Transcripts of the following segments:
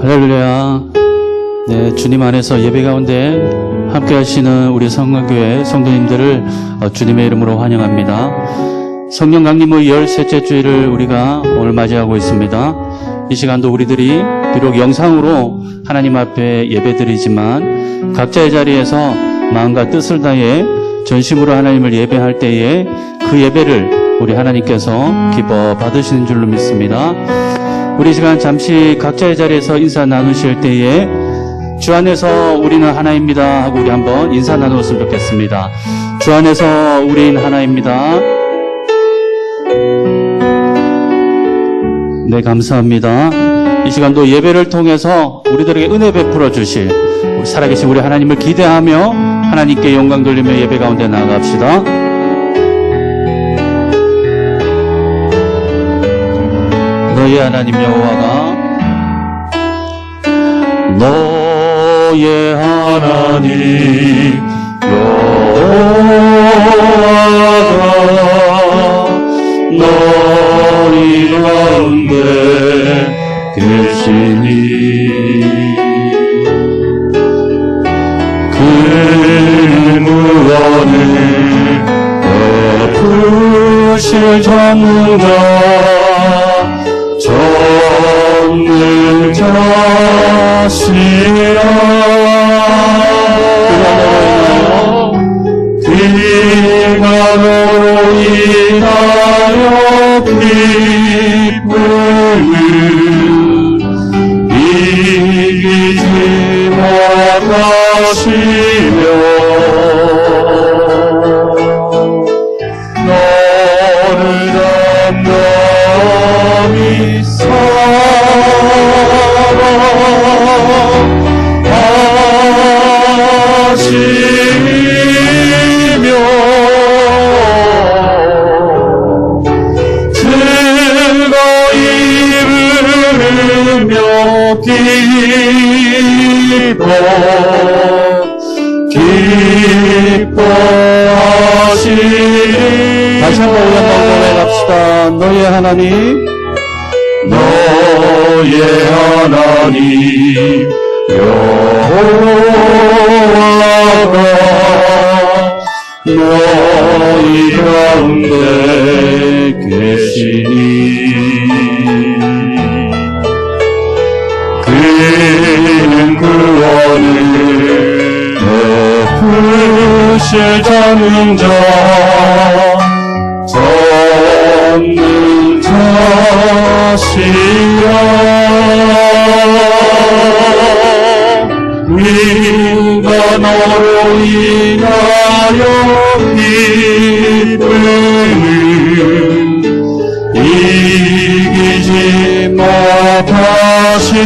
할렐루야. 네, 주님 안에서 예배 가운데 함께 하시는 우리 성강교회 성도님들을 주님의 이름으로 환영합니다. 성령 강림의 13째 주일을 우리가 오늘 맞이하고 있습니다. 이 시간도 우리들이 비록 영상으로 하나님 앞에 예배드리지만 각자의 자리에서 마음과 뜻을 다해 전심으로 하나님을 예배할 때에 그 예배를 우리 하나님께서 기뻐 받으시는 줄로 믿습니다. 우리 시간 잠시 각자의 자리에서 인사 나누실 때에 주 안에서 우리는 하나입니다 하고 우리 한번 인사 나누었으면 좋겠습니다. 주 안에서 우린 하나입니다. 네, 감사합니다. 이 시간도 예배를 통해서 우리들에게 은혜 베풀어 주실 살아계신 우리 하나님을 기대하며 하나님께 영광 돌리며 예배 가운데 나아갑시다. 너의 하나님 여호와가 너의 하나님 여호와가 너희 가운데 계시니 그 구원을 베푸실 전능자 전능자시라 그가 너로 인하여 기쁨을 이기지 못하시며 너를 담담히 사랑하시며 즐거이 부르며 기뻐하시리. 다시 한번 우리 한번 고백합시다. 너의 하나님 너의 하나님 여호와가 너희 가운데 계시니 그는 구원을 베푸실 전능자 전능자시라 우리가 너로 인하여 기쁨을 이기지 못하시며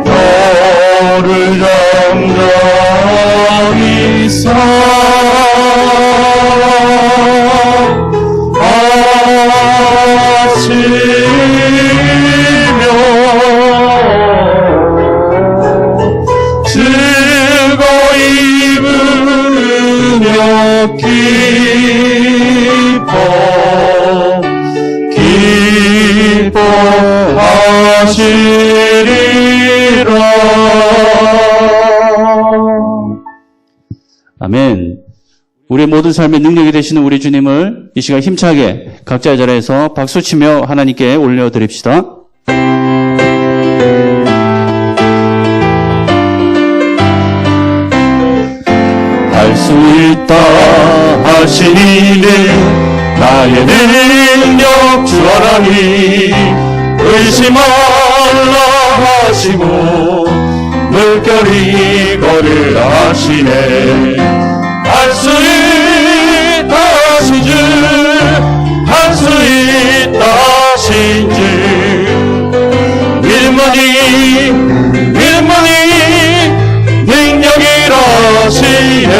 너를 담담히 사랑하시며 즐거이 부르며 기뻐하시리라. 아멘. 우리의 모든 삶의 능력이 되시는 우리 주님을 이 시간 힘차게 각자의 자리에서 박수치며 하나님께 올려드립시다. 할 수 있다 하시니 나의 능력 주 하나님 의심 말라 하시고 물결이 걸으라 하시네. 할 수 있다 하신 주 할 수 있다 하신 주 믿음만이 능력이라시네.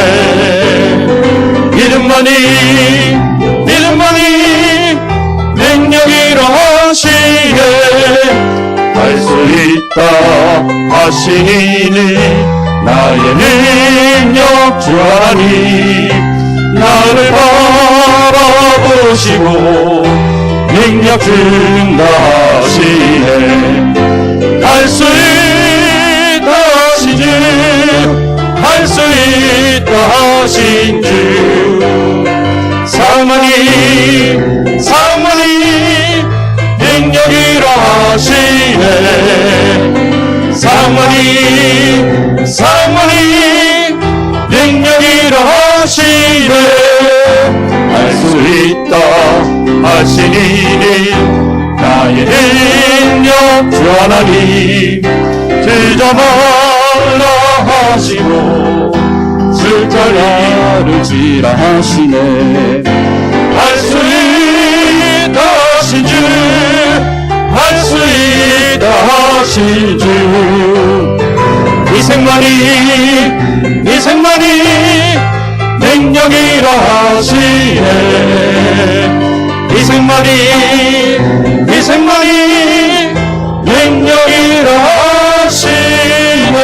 믿음만이 능력이라시네. 할 수 있다 하시니 나의 능력 주 하나님 나를 바라보시고 능력 증가하시네. 할 수 있다 하신 주, 할 수 있다 하신 주, 상만히 능력이라 하시네. 상만히 능력이라 하시네. 할 수 있다 하시니 나의 능력 주 하나님, 그저 말라 하시고 술자리를 지라 하시네. 할 수 있다 하신 주, 할 수 있다 하신 주, 이생만이 능력이라 하시네. 이생만이 능력이라 하시네.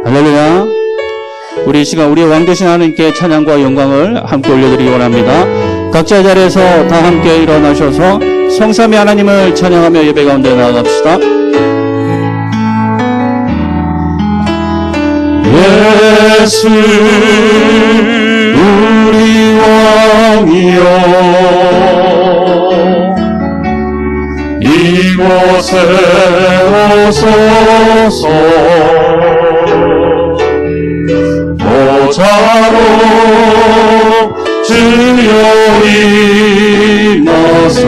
할렐루야. 우리 이 시간 우리의 왕 되신 하나님께 찬양과 영광을 함께 올려드리기 원합니다. 각자의 자리에서 다 함께 일어나셔서 성삼위 하나님을 찬양하며 예배 가운데 나아갑시다. 예수 우리 왕이여, 이곳에 오소서. 보좌로 주여 임하사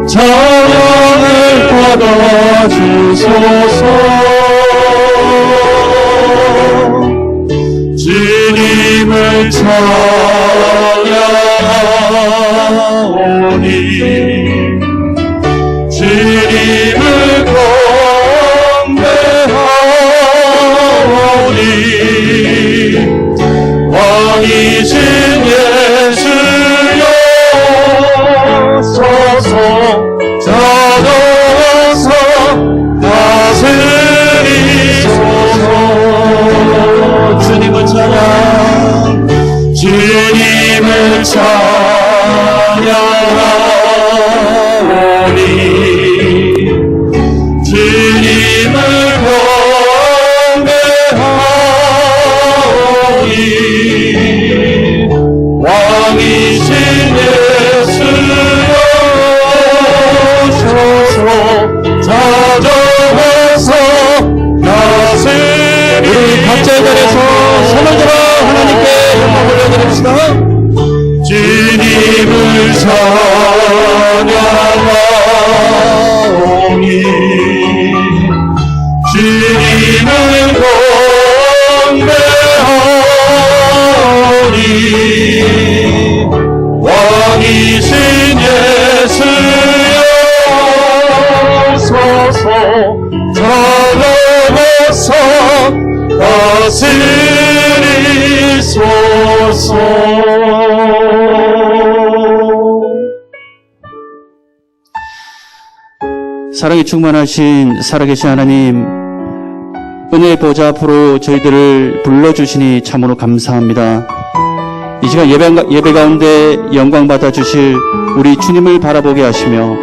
찬양을 받아주소서. 주님을 찬양하오니, 주님을 경배하오니, 왕이신 예수여 서서 찾아와서 다스리소서. 주님을 찬양하오니, 주님을 경배하오니, 왕이신 예수여 오셔서 찾아와서 다스리. 우리 각자의 자리에서 손을 들어 하나님께 영광 올려드립시다. 주님을 찬양하오니, 주님을 경배하오니, 왕이신 예수여 오소서 찾아와서 다스리소서. 사랑이 충만하신 살아계신 하나님, 은혜의 보좌 앞으로 저희들을 불러주시니 참으로 감사합니다. 이 시간 예배 가운데 영광 받아주실 우리 주님을 바라보게 하시며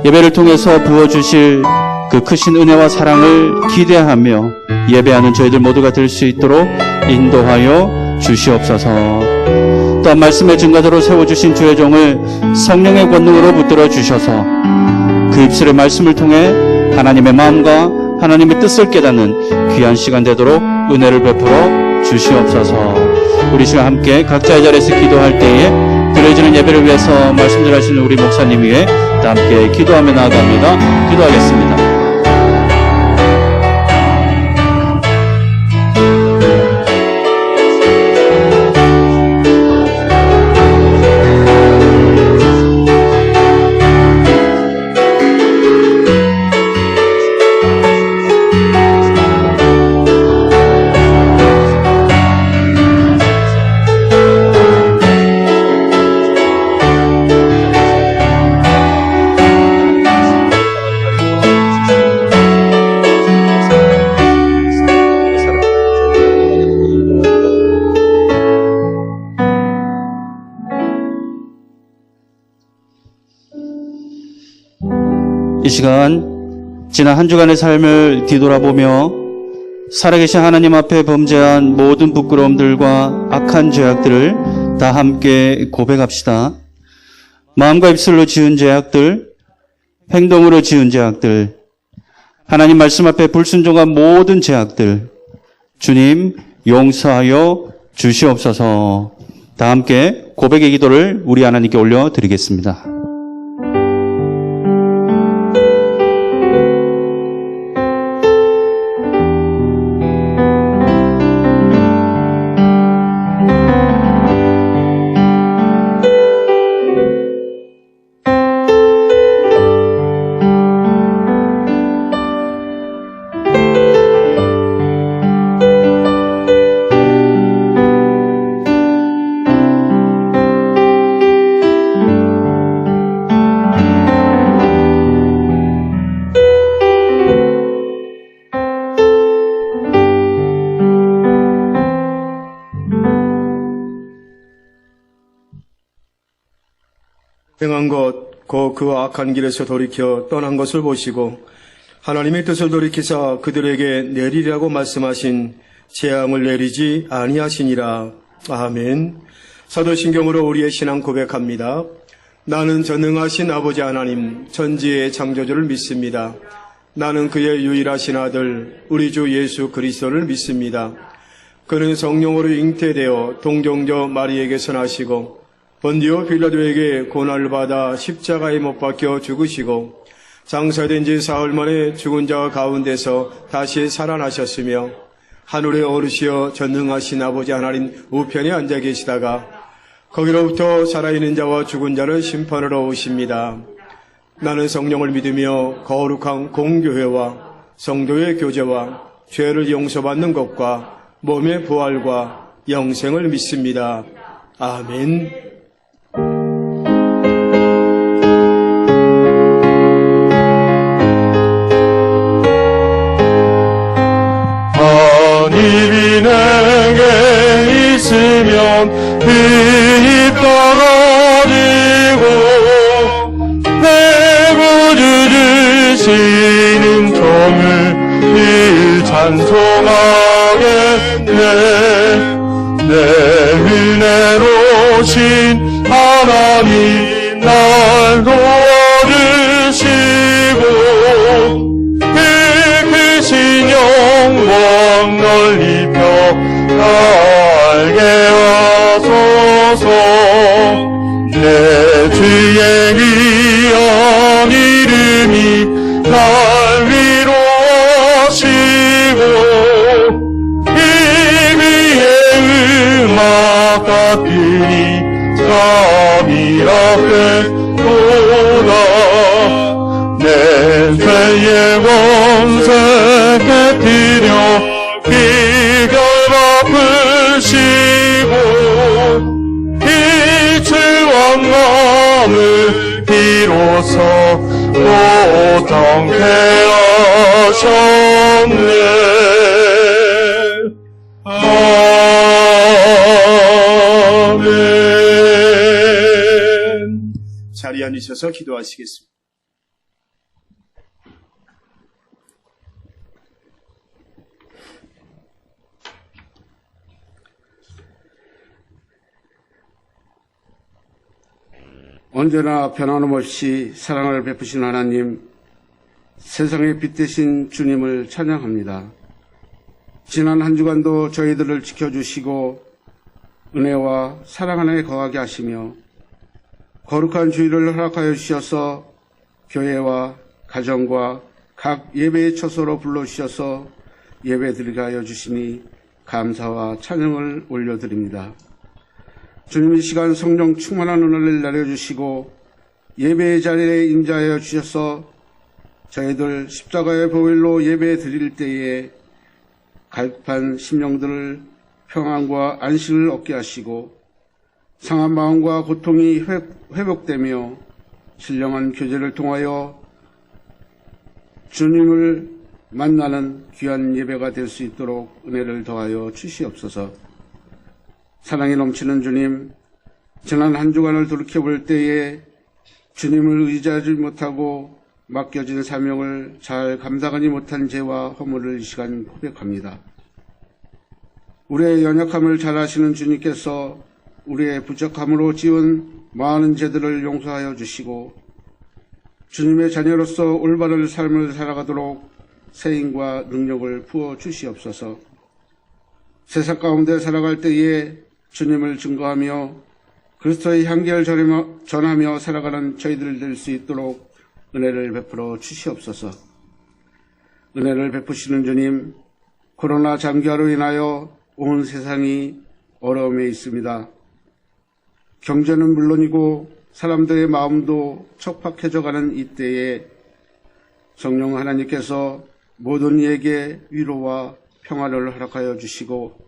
예배를 통해서 부어주실 그 크신 은혜와 사랑을 기대하며 예배하는 저희들 모두가 될 수 있도록 인도하여 주시옵소서. 또한 말씀의 증거대로 세워주신 주의 종을 성령의 권능으로 붙들어 주셔서 그 입술의 말씀을 통해 하나님의 마음과 하나님의 뜻을 깨닫는 귀한 시간 되도록 은혜를 베풀어 주시옵소서. 우리 시간 함께 각자의 자리에서 기도할 때에 드려지는 예배를 위해서 말씀 전하시는 우리 목사님 위에 다 함께 기도하며 나아갑니다. 기도하겠습니다. 이 시간 지난 한 주간의 삶을 뒤돌아보며 살아계신 하나님 앞에 범죄한 모든 부끄러움들과 악한 죄악들을 다 함께 고백합시다. 마음과 입술로 지은 죄악들, 행동으로 지은 죄악들, 하나님 말씀 앞에 불순종한 모든 죄악들, 주님 용서하여 주시옵소서. 다 함께 고백의 기도를 우리 하나님께 올려드리겠습니다. 행한 것, 곧 그 악한 길에서 돌이켜 떠난 것을 보시고 하나님의 뜻을 돌이키사 그들에게 내리라고 말씀하신 재앙을 내리지 아니하시니라. 아멘. 사도신경으로 우리의 신앙 고백합니다. 나는 전능하신 아버지 하나님, 천지의 창조주를 믿습니다. 나는 그의 유일하신 아들, 우리 주 예수 그리스도를 믿습니다. 그는 성령으로 잉태되어 동정녀 마리에게서 나시고 본디오 빌라도에게 고난을 받아 십자가에 못 박혀 죽으시고 장사된 지 사흘 만에 죽은 자 가운데서 다시 살아나셨으며 하늘에 오르시어 전능하신 아버지 하나님 우편에 앉아 계시다가 거기로부터 살아있는 자와 죽은 자를 심판하러 오십니다. 나는 성령을 믿으며 거룩한 공교회와 성도의 교제와 죄를 용서받는 것과 몸의 부활과 영생을 믿습니다. 아멘. 하나님이 내게 있으면 그 입 떨어지고 내 구주 되시는 종을 늘 찬송하겠네. 내 은혜로신 하나님 날 도와주시고 크신 영광 널리 펴알게 하소서. 내 주의 귀한 이름이 날 위로하시고 이 귀의 음악 같으니 잠이라게 도다. 내 죄의 권세 깨뜨려 비결 아프시고 이치왕 마음을 비로소 고통케 하셨네. 아멘. 자리에 앉으셔서 기도하시겠습니다. 언제나 변함없이 사랑을 베푸신 하나님, 세상의 빛 되신 주님을 찬양합니다. 지난 한 주간도 저희들을 지켜주시고 은혜와 사랑 안에 거하게 하시며 거룩한 주일을 허락하여 주셔서 교회와 가정과 각 예배의 처소로 불러주셔서 예배드리게 하여 주시니 감사와 찬양을 올려드립니다. 주님, 이 시간 성령 충만한 은혜를 내려주시고 예배의 자리에 임재하여 주셔서 저희들 십자가의 보혈로 예배 드릴 때에 갈급한 심령들을 평안과 안식을 얻게 하시고 상한 마음과 고통이 회복되며 신령한 교제를 통하여 주님을 만나는 귀한 예배가 될 수 있도록 은혜를 더하여 주시옵소서. 사랑이 넘치는 주님, 지난 한 주간을 돌이켜볼 때에 주님을 의지하지 못하고 맡겨진 사명을 잘 감당하지 못한 죄와 허물을 이 시간 고백합니다. 우리의 연약함을 잘 아시는 주님께서 우리의 부족함으로 지은 많은 죄들을 용서하여 주시고 주님의 자녀로서 올바른 삶을 살아가도록 세임과 능력을 부어 주시옵소서. 세상 가운데 살아갈 때에 주님을 증거하며 그리스도의 향기를 전하며 살아가는 저희들 될 수 있도록 은혜를 베풀어 주시옵소서. 은혜를 베푸시는 주님, 코로나 장기화로 인하여 온 세상이 어려움에 있습니다. 경제는 물론이고 사람들의 마음도 척박해져가는 이때에 성령 하나님께서 모든 이에게 위로와 평화를 허락하여 주시고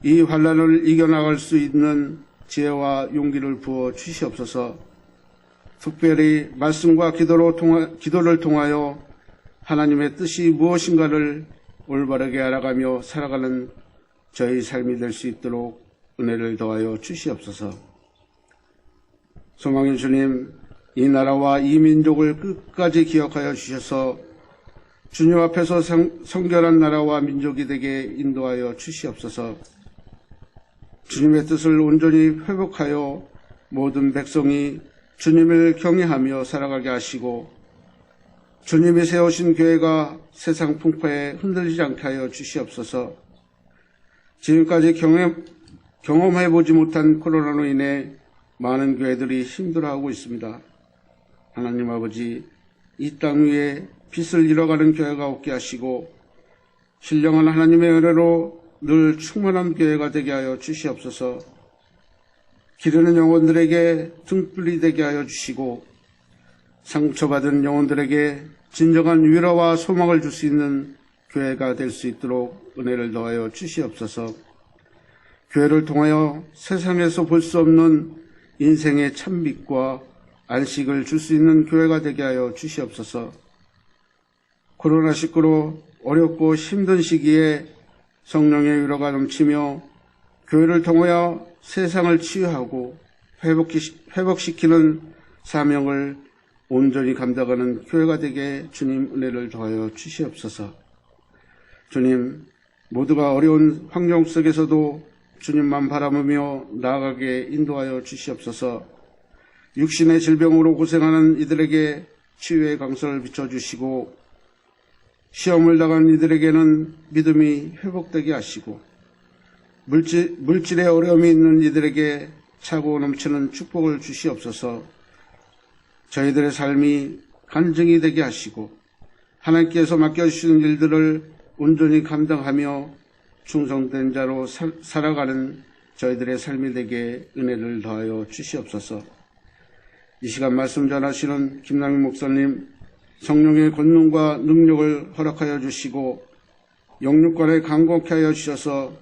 이 환난을 이겨나갈 수 있는 지혜와 용기를 부어 주시옵소서. 특별히 말씀과 기도를 통하여 하나님의 뜻이 무엇인가를 올바르게 알아가며 살아가는 저희 삶이 될 수 있도록 은혜를 더하여 주시옵소서. 소망의 주님, 이 나라와 이 민족을 끝까지 기억하여 주셔서 주님 앞에서 성결한 나라와 민족이 되게 인도하여 주시옵소서. 주님의 뜻을 온전히 회복하여 모든 백성이 주님을 경외하며 살아가게 하시고 주님이 세우신 교회가 세상 풍파에 흔들리지 않게 하여 주시옵소서. 지금까지 경험해보지 못한 코로나로 인해 많은 교회들이 힘들어하고 있습니다. 하나님 아버지, 이 땅 위에 빛을 잃어가는 교회가 없게 하시고 신령한 하나님의 은혜로 늘 충만한 교회가 되게 하여 주시옵소서. 기르는 영혼들에게 등불이 되게 하여 주시고 상처받은 영혼들에게 진정한 위로와 소망을 줄 수 있는 교회가 될 수 있도록 은혜를 더하여 주시옵소서. 교회를 통하여 세상에서 볼 수 없는 인생의 참빛과 안식을 줄 수 있는 교회가 되게 하여 주시옵소서. 코로나19로 어렵고 힘든 시기에 성령의 위로가 넘치며 교회를 통하여 세상을 치유하고 회복시키는 사명을 온전히 감당하는 교회가 되게 주님 은혜를 더하여 주시옵소서. 주님, 모두가 어려운 환경 속에서도 주님만 바라보며 나아가게 인도하여 주시옵소서. 육신의 질병으로 고생하는 이들에게 치유의 강선을 비춰주시고 시험을 당한 이들에게는 믿음이 회복되게 하시고 물질의 어려움이 있는 이들에게 차고 넘치는 축복을 주시옵소서. 저희들의 삶이 간증이 되게 하시고 하나님께서 맡겨주시는 일들을 온전히 감당하며 충성된 자로 살아가는 저희들의 삶이 되게 은혜를 더하여 주시옵소서. 이 시간 말씀 전하시는 김남희 목사님, 성령의 권능과 능력을 허락하여 주시고 영육간에 강건케 하여 주셔서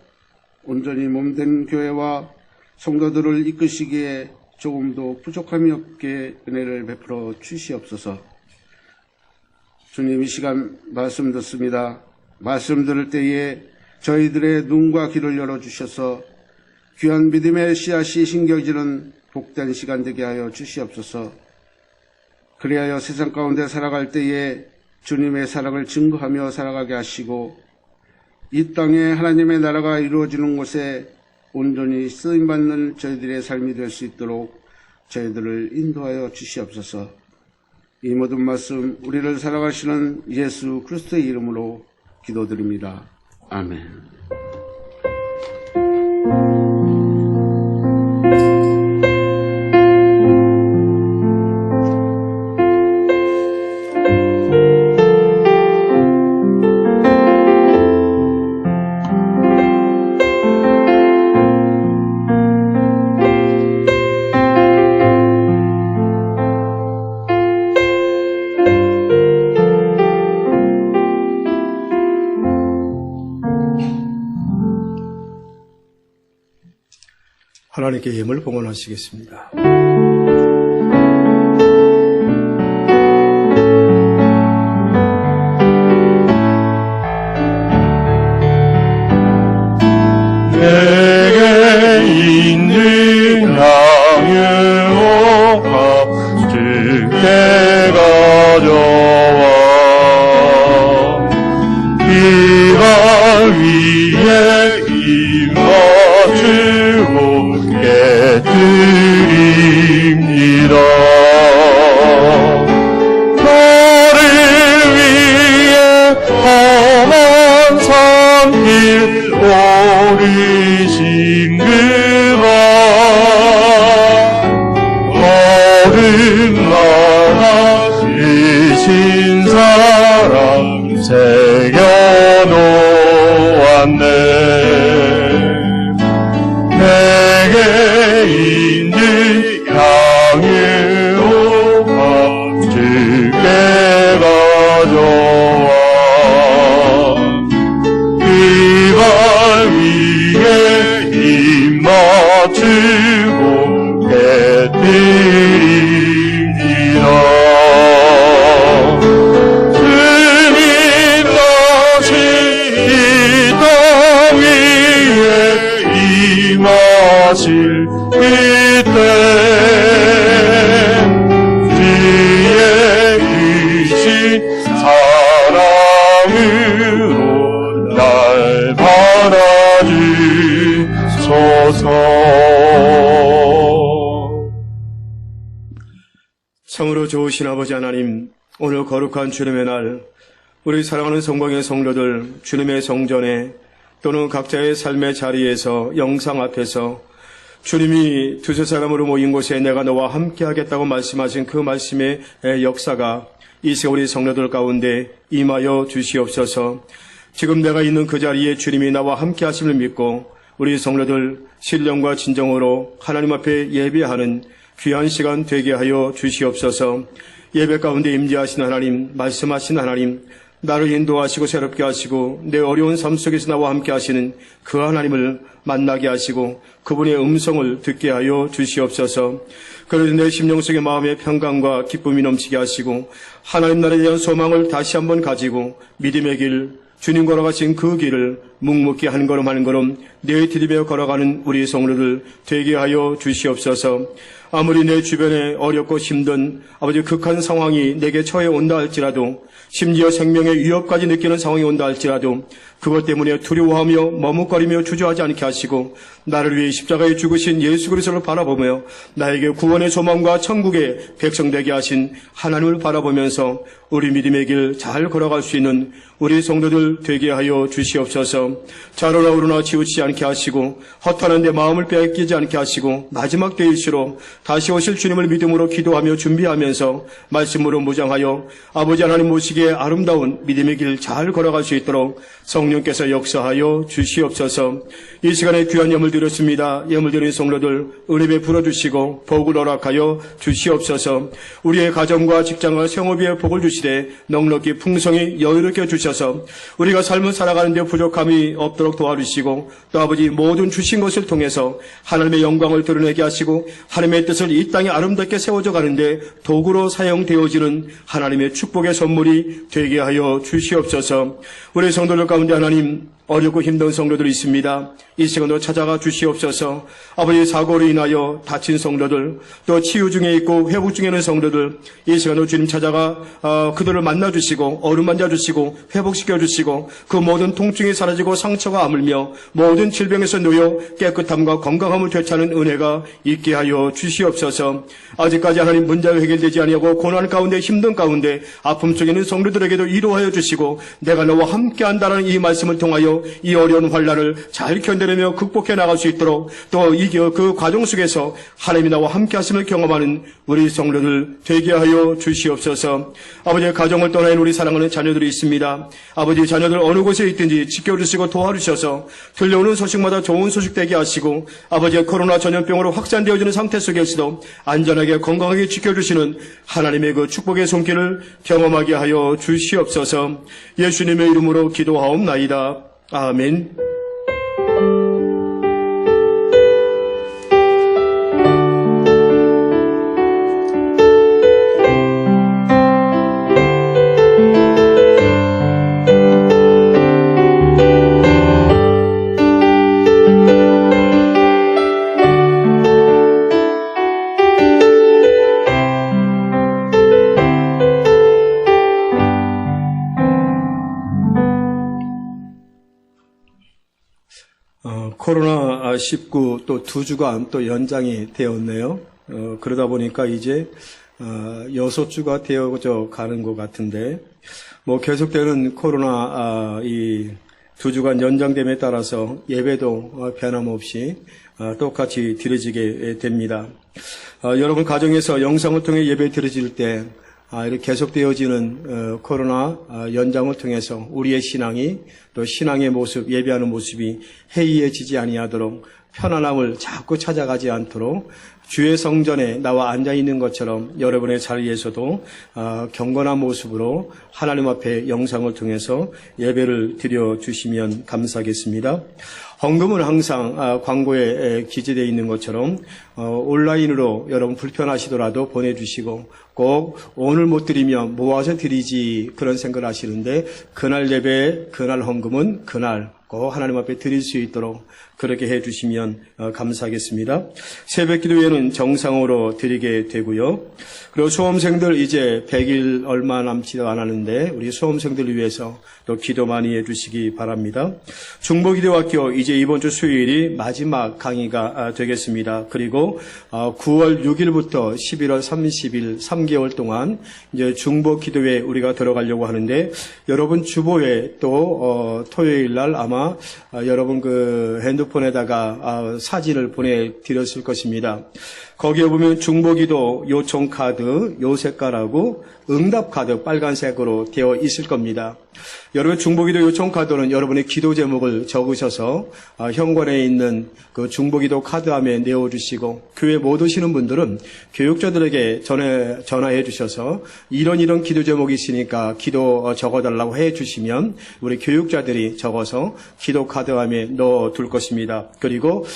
온전히 몸된 교회와 성도들을 이끄시기에 조금도 부족함이 없게 은혜를 베풀어 주시옵소서. 주님, 이 시간 말씀 듣습니다. 말씀 들을 때에 저희들의 눈과 귀를 열어주셔서 귀한 믿음의 씨앗이 심겨지는 복된 시간 되게 하여 주시옵소서. 그리하여 세상 가운데 살아갈 때에 주님의 사랑을 증거하며 살아가게 하시고 이 땅에 하나님의 나라가 이루어지는 곳에 온전히 쓰임받는 저희들의 삶이 될 수 있도록 저희들을 인도하여 주시옵소서. 이 모든 말씀 우리를 사랑하시는 예수 그리스도의 이름으로 기도드립니다. 아멘. 하나님께 예물 봉헌하시겠습니다. 내게 있는 향유와 주께 가져 깨뜨립니다. 나를 위해 험한 산길 오르신 그가 어른 나라 이신 사랑 새겨놓았네. 내게 있는 향유로 주께 가져와 그발 위에 입 맞추고 깨뜨립니다. 주님 다시 이 땅 위에 임하실 그때 주의 크신 사랑으로 날 받아주소서. 성으로 좋으신 아버지 하나님, 오늘 거룩한 주님의 날, 우리 사랑하는 성광의 성도들, 주님의 성전에 또는 각자의 삶의 자리에서 영상 앞에서 주님이 두세 사람으로 모인 곳에 내가 너와 함께 하겠다고 말씀하신 그 말씀의 역사가 이 시간 우리 성도들 가운데 임하여 주시옵소서. 지금 내가 있는 그 자리에 주님이 나와 함께 하심을 믿고 우리 성도들 신령과 진정으로 하나님 앞에 예배하는 귀한 시간 되게 하여 주시옵소서. 예배 가운데 임재하신 하나님, 말씀하신 하나님, 나를 인도하시고 새롭게 하시고 내 어려운 삶 속에서 나와 함께 하시는 그 하나님을 만나게 하시고 그분의 음성을 듣게 하여 주시옵소서. 그래서 내 심령 속의 마음의 평강과 기쁨이 넘치게 하시고 하나님 나라에 대한 소망을 다시 한번 가지고 믿음의 길, 주님 걸어가신 그 길을 묵묵히 한 걸음 한 걸음 내디디며 걸어가는 우리 성도들 되게 하여 주시옵소서. 아무리 내 주변에 어렵고 힘든 아버지 극한 상황이 내게 처해 온다 할지라도 심지어 생명의 위협까지 느끼는 상황이 온다 할지라도 그것 때문에 두려워하며 머뭇거리며 주저하지 않게 하시고 나를 위해 십자가에 죽으신 예수 그리스도를 바라보며 나에게 구원의 소망과 천국의 백성 되게 하신 하나님을 바라보면서 우리 믿음의 길 잘 걸어갈 수 있는 우리 성도들 되게 하여 주시옵소서. 자로나 우로나 치우치지 않게 하시고 허탄한 데 마음을 빼앗기지 않게 하시고 마지막 때일수록 다시 오실 주님을 믿음으로 기도하며 준비하면서 말씀으로 무장하여 아버지 하나님 모시기에 아름다운 믿음의 길 잘 걸어갈 수 있도록 성령께서 역사하여 주시옵소서. 이 시간에 귀한 예물 드렸습니다. 예물 드린 성도들 은혜 베풀어 주시고 복을 허락하여 주시옵소서. 우리의 가정과 직장과 생업에 복을 주시되 넉넉히 풍성히 여유롭게 주셔서 우리가 삶을 살아가는 데 부족함이 없도록 도와주시고 또 아버지 모든 주신 것을 통해서 하나님의 영광을 드러내게 하시고 하나님의 뜻을 이 땅에 아름답게 세워져 가는데 도구로 사용되어지는 하나님의 축복의 선물이 되게 하여 주시옵소서. 우리 성도들 가운데 하나님 어렵고 힘든 성도들이 있습니다. 이 시간도 찾아가 주시옵소서. 아버지 사고로 인하여 다친 성도들 또 치유 중에 있고 회복 중에 있는 성도들 이 시간도 주님 찾아가 그들을 만나주시고 어루만져 주시고 회복시켜 주시고 그 모든 통증이 사라지고 상처가 아물며 모든 질병에서 놓여 깨끗함과 건강함을 되찾는 은혜가 있게 하여 주시옵소서. 아직까지 하나님 문제가 해결되지 아니하고 고난 가운데 힘든 가운데 아픔 속에 있는 성도들에게도 위로하여 주시고 내가 너와 함께한다는 이 말씀을 통하여 이 어려운 환난을 잘 견뎌내며 극복해 나갈 수 있도록 또 그 과정 속에서 하나님이 나와 함께 하심을 경험하는 우리 성도들 되게 하여 주시옵소서. 아버지의 가정을 떠나는 우리 사랑하는 자녀들이 있습니다. 아버지 자녀들 어느 곳에 있든지 지켜주시고 도와주셔서 들려오는 소식마다 좋은 소식 되게 하시고 아버지의 코로나 전염병으로 확산되어지는 상태 속에서도 안전하게 건강하게 지켜주시는 하나님의 그 축복의 손길을 경험하게 하여 주시옵소서. 예수님의 이름으로 기도하옵나이다. 아멘. 코로나 19 또 2주간 또 연장이 되었네요. 그러다 보니까 이제 6주가 되어져 가는 것 같은데, 뭐 계속되는 코로나 이 2주간 연장됨에 따라서 예배도 변함없이 똑같이 드려지게 됩니다. 여러분 가정에서 영상을 통해 예배 드려질 때 이렇게 계속되어지는 코로나 연장을 통해서 우리의 신앙이 또 신앙의 모습, 예배하는 모습이 해이해지지 아니하도록 편안함을 자꾸 찾아가지 않도록 주의 성전에 나와 앉아있는 것처럼 여러분의 자리에서도 경건한 모습으로 하나님 앞에 영상을 통해서 예배를 드려주시면 감사하겠습니다. 헌금은 항상 광고에 기재되어 있는 것처럼 온라인으로 여러분 불편하시더라도 보내주시고, 꼭 오늘 못 드리면 모아서 드리지 그런 생각을 하시는데, 그날 예배, 그날 헌금은 그날 꼭 하나님 앞에 드릴 수 있도록 그렇게 해주시면 감사하겠습니다. 새벽 기도회는 정상으로 드리게 되고요. 그리고 수험생들 이제 100일 얼마 남지도 않았는데 우리 수험생들을 위해서 또 기도 많이 해주시기 바랍니다. 중보기도학교 이제 이번 주 수요일이 마지막 강의가 되겠습니다. 그리고 9월 6일부터 11월 30일 3개월 동안 이제 중보기도회 우리가 들어가려고 하는데, 여러분 주보에 또 토요일 날 아마 여러분 그 핸드폰에다가 사진을 보내드렸을 것입니다. 거기에 보면 중보기도 요청 카드 요 색깔하고 응답 카드 빨간색으로 되어 있을 겁니다. 여러분 중보기도 요청 카드는 여러분의 기도 제목을 적으셔서 현관에 있는 그 중보기도 카드함에 내어주시고, 교회 못 오시는 분들은 교육자들에게 전화해 주셔서 이런 기도 제목이 있으니까 기도 적어달라고 해 주시면 우리 교육자들이 적어서 기도 카드함에 넣어둘 것입니다. 그리고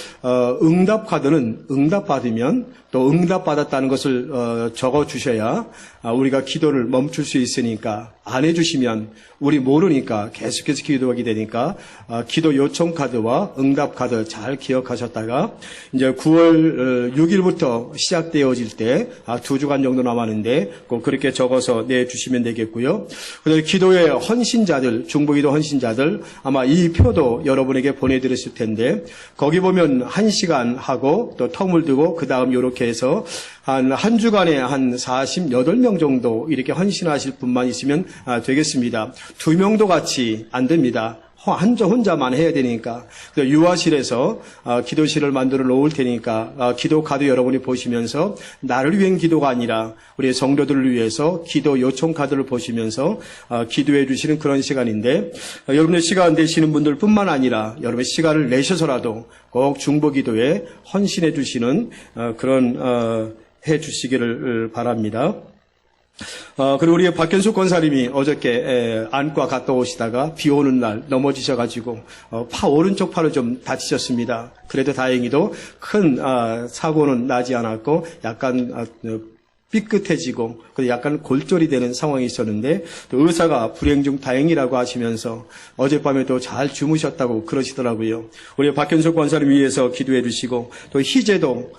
응답 카드는 응답 받으면 또 응답 받았다는 것을 적어 주셔야 우리가 기도를 멈출 수 있으니까, 안 해주시면 우리 모르니까 계속해서 기도하게 되니까 기도 요청 카드와 응답 카드 잘 기억하셨다가 이제 9월 6일부터 시작되어질 때 2주간 정도 남았는데 꼭 그렇게 적어서 내주시면 되겠고요. 그다음에 기도의 헌신자들, 중보기도 헌신자들 아마 이 표도 여러분에게 보내드렸을 텐데, 거기 보면 1시간 하고 또 텀을 두고 그 다음 이렇게 해서 한 주간에 한 48명 정도 이렇게 헌신하실 분만 있으면 되겠습니다. 2명도 같이 안 됩니다. 혼자만 해야 되니까. 유아실에서 기도실을 만들어 놓을 테니까 기도 카드 여러분이 보시면서 나를 위한 기도가 아니라 우리 성도들을 위해서 기도 요청 카드를 보시면서 기도해 주시는 그런 시간인데, 여러분의 시간 되시는 분들 뿐만 아니라 여러분의 시간을 내셔서라도 꼭 중보기도에 헌신해 주시는 그런 해 주시기를 바랍니다. 그리고 우리 박현숙 권사님이 어저께 안과 갔다 오시다가 비 오는 날 넘어지셔가지고 오른쪽 팔을 좀 다치셨습니다. 그래도 다행히도 큰 사고는 나지 않았고 약간 삐끗해지고 약간 골절이 되는 상황이 있었는데, 또 의사가 불행 중 다행이라고 하시면서 어젯밤에도 잘 주무셨다고 그러시더라고요. 우리 박현숙 권사님 위해서 기도해 주시고, 또 희재도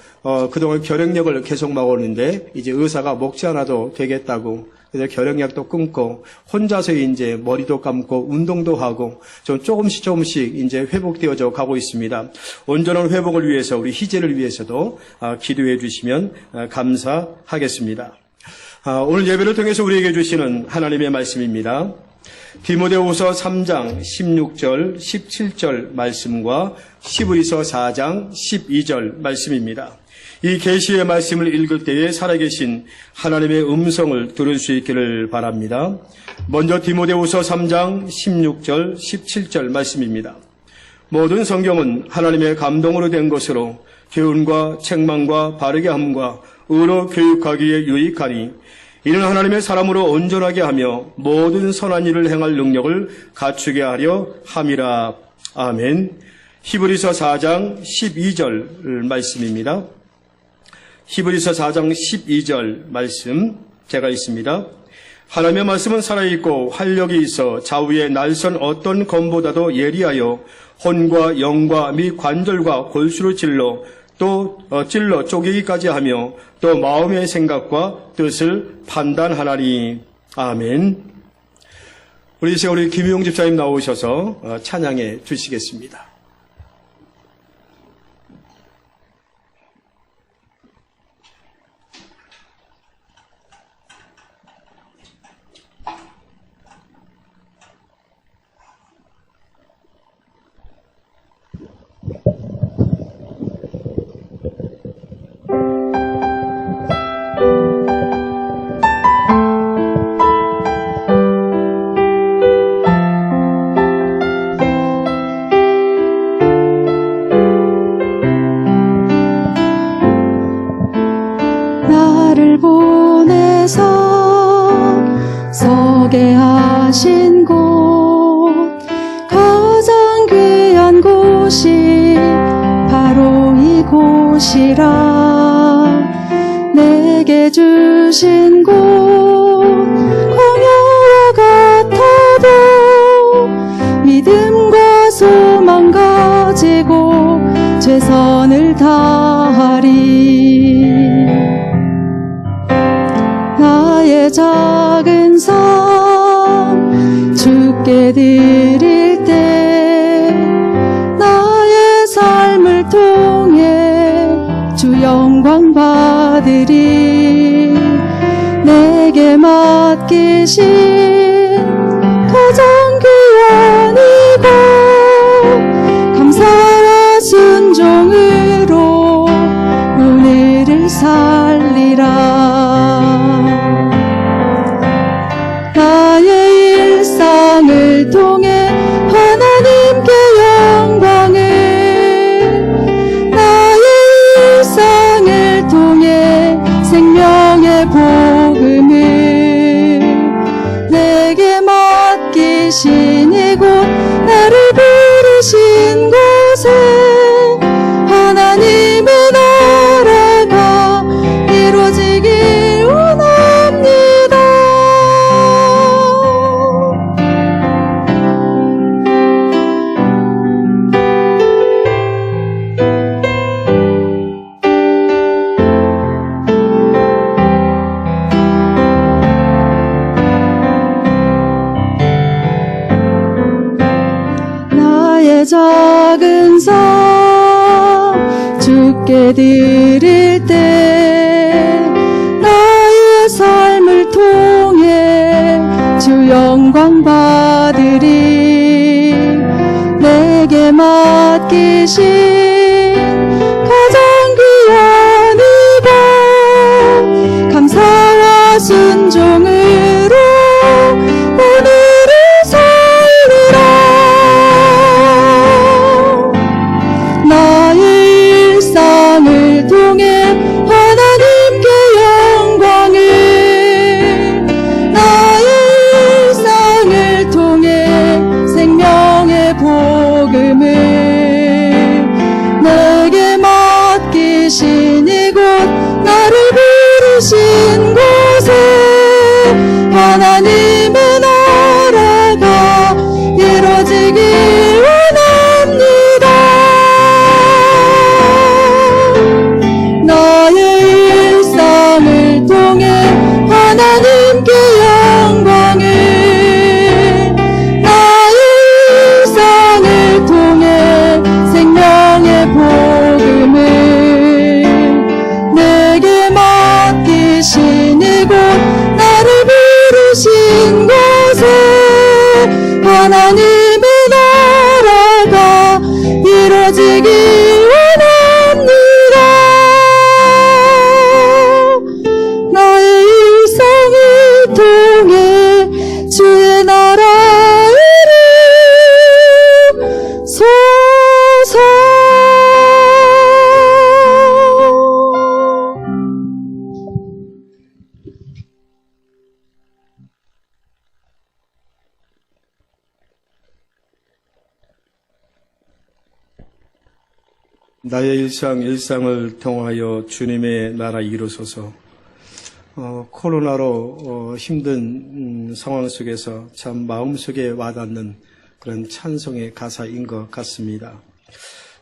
그동안 결핵약을 계속 먹었는데 이제 의사가 먹지 않아도 되겠다고, 그래서 결핵약도 끊고 혼자서 이제 머리도 감고 운동도 하고 좀 조금씩 이제 회복되어져 가고 있습니다. 온전한 회복을 위해서 우리 희재를 위해서도 기도해 주시면 감사하겠습니다. 오늘 예배를 통해서 우리에게 주시는 하나님의 말씀입니다. 디모데후서 3장 16절 17절 말씀과 히브리서 4장 12절 말씀입니다. 이 계시의 말씀을 읽을 때에 살아계신 하나님의 음성을 들을 수 있기를 바랍니다. 먼저 디모데후서 3장 16절 17절 말씀입니다. 모든 성경은 하나님의 감동으로 된 것으로 교훈과 책망과 바르게 함과 의로 교육하기에 유익하니, 이는 하나님의 사람으로 온전하게 하며 모든 선한 일을 행할 능력을 갖추게 하려 함이라. 아멘. 히브리서 4장 12절 말씀입니다. 히브리서 4장 12절 말씀 제가 읽습니다. 하나님의 말씀은 살아있고 활력이 있어 좌우의 날선 어떤 검보다도 예리하여 혼과 영과 및 관절과 골수를 찔러 쪼개기까지 하며 또 마음의 생각과 뜻을 판단하나니. 아멘. 우리 이제 우리 김용 집사님 나오셔서 찬양해 주시겠습니다. 주께서 서게 하신 곳, 가장 귀한 곳이 바로 이곳이라. 내게 주신 곳 광야와 같아도 믿음과 소망 가지고 최선을 다하리. 나의 작은 삶 주께 드릴 때 나의 삶을 통해 주 영광 받으리. 내게 맡기신 가장 귀한 이곳 감사와 순종으로 오늘을 살리라. 나의 일상을 통해 하나님께 영광을, 나의 일상을 통해 생명의 복음을, 내게 맡기신 이곳 나를 부르신 곳에 하나님의 나라가 이루어지길 원합니다. 나의 작은 삶 주께 드릴 때 나의 삶을 통해 주 영광 받으리. 내게 맡기신 가장 귀한 이곳 감사와 순종으로 오늘을 살리라. 나의 일상을 통해 하나님께 영광을, 나의 일상을 통해 생명의 복음을, 내게 맡기신 이곳 나를 부르신 곳에 하나님의 나라가 이루어지길 원합니다. 나의 일상을 통해 하나님께 영광을, 나의 일상을 통해 생명의 복음을, 내게 맡기신 이곳 나를 부르신 곳에 하나님의 나라가 이루어지길 원합니다. 나의 일상을 통해 주의 나라 이루소서. 나의 일상을 통하여 주님의 나라 이루소서. 코로나로 힘든 상황 속에서 참 마음속에 와닿는 그런 찬송의 가사인 것 같습니다.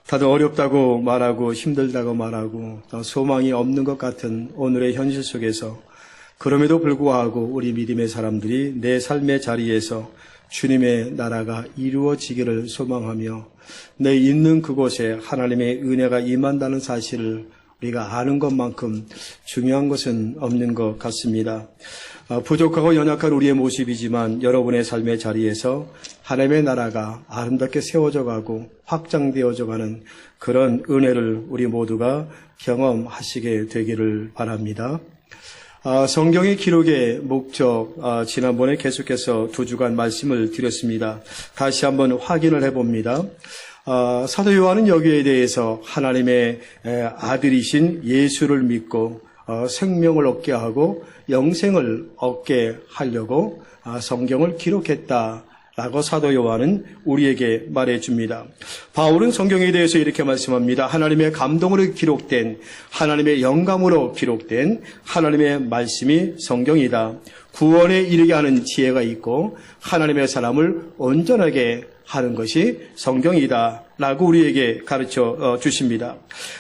다들 어렵다고 말하고 힘들다고 말하고 소망이 없는 것 같은 오늘의 현실 속에서 그럼에도 불구하고 우리 믿음의 사람들이 내 삶의 자리에서 주님의 나라가 이루어지기를 소망하며 내 있는 그곳에 하나님의 은혜가 임한다는 사실을 우리가 아는 것만큼 중요한 것은 없는 것 같습니다. 부족하고 연약한 우리의 모습이지만 여러분의 삶의 자리에서 하나님의 나라가 아름답게 세워져 가고 확장되어져 가는 그런 은혜를 우리 모두가 경험하시게 되기를 바랍니다. 성경의 기록의 목적, 지난번에 계속해서 2주간 말씀을 드렸습니다. 다시 한번 확인을 해봅니다. 사도 요한은 여기에 대해서 하나님의 아들이신 예수를 믿고 생명을 얻게 하고 영생을 얻게 하려고 성경을 기록했다라고 사도 요한은 우리에게 말해줍니다. 바울은 성경에 대해서 이렇게 말씀합니다. 하나님의 감동으로 기록된, 하나님의 영감으로 기록된 하나님의 말씀이 성경이다. 구원에 이르게 하는 지혜가 있고 하나님의 사람을 온전하게 하는 것이 성경이다 라고 우리에게 가르쳐 주십니다.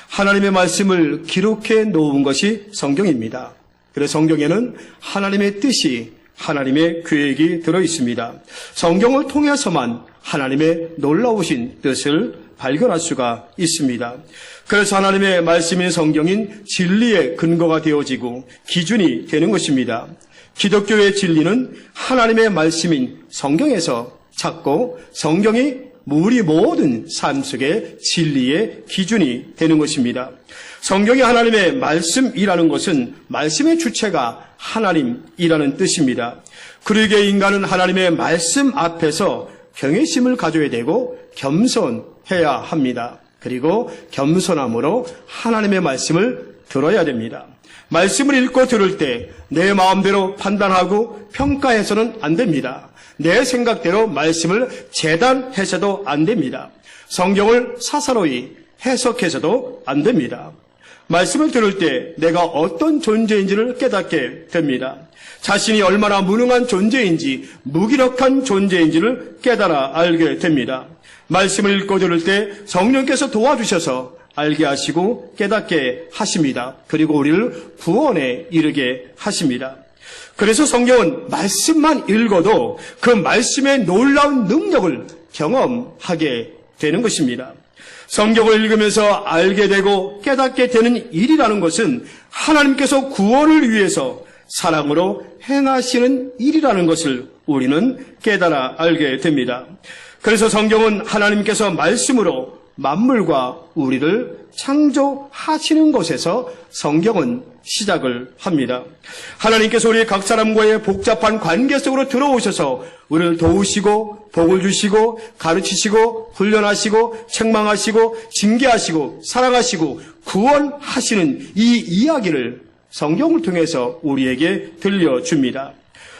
하나님의 말씀을 기록해 놓은 것이 성경입니다. 그래서 성경에는 하나님의 뜻이, 하나님의 계획이 들어 있습니다. 성경을 통해서만 하나님의 놀라우신 뜻을 발견할 수가 있습니다. 그래서 하나님의 말씀인 성경인 진리의 근거가 되어지고 기준이 되는 것입니다. 기독교의 진리는 하나님의 말씀인 성경에서 찾고 성경이 우리 모든 삶 속의 진리의 기준이 되는 것입니다. 성경이 하나님의 말씀이라는 것은 말씀의 주체가 하나님이라는 뜻입니다. 그러기에 인간은 하나님의 말씀 앞에서 경외심을 가져야 되고 겸손해야 합니다. 그리고 겸손함으로 하나님의 말씀을 들어야 됩니다. 말씀을 읽고 들을 때 내 마음대로 판단하고 평가해서는 안 됩니다. 내 생각대로 말씀을 재단해서도 안 됩니다. 성경을 사사로이 해석해서도 안 됩니다. 말씀을 들을 때 내가 어떤 존재인지를 깨닫게 됩니다. 자신이 얼마나 무능한 존재인지, 무기력한 존재인지를 깨달아 알게 됩니다. 말씀을 읽고 들을 때 성령께서 도와주셔서 알게 하시고 깨닫게 하십니다. 그리고 우리를 구원에 이르게 하십니다. 그래서 성경은 말씀만 읽어도 그 말씀의 놀라운 능력을 경험하게 되는 것입니다. 성경을 읽으면서 알게 되고 깨닫게 되는 일이라는 것은 하나님께서 구원을 위해서 사랑으로 행하시는 일이라는 것을 우리는 깨달아 알게 됩니다. 그래서 성경은 하나님께서 말씀으로 만물과 우리를 창조하시는 것에서 성경은 시작을 합니다. 하나님께서 우리 각 사람과의 복잡한 관계 속으로 들어오셔서 우리를 도우시고 복을 주시고 가르치시고 훈련하시고 책망하시고 징계하시고 사랑하시고 구원하시는 이 이야기를 성경을 통해서 우리에게 들려줍니다.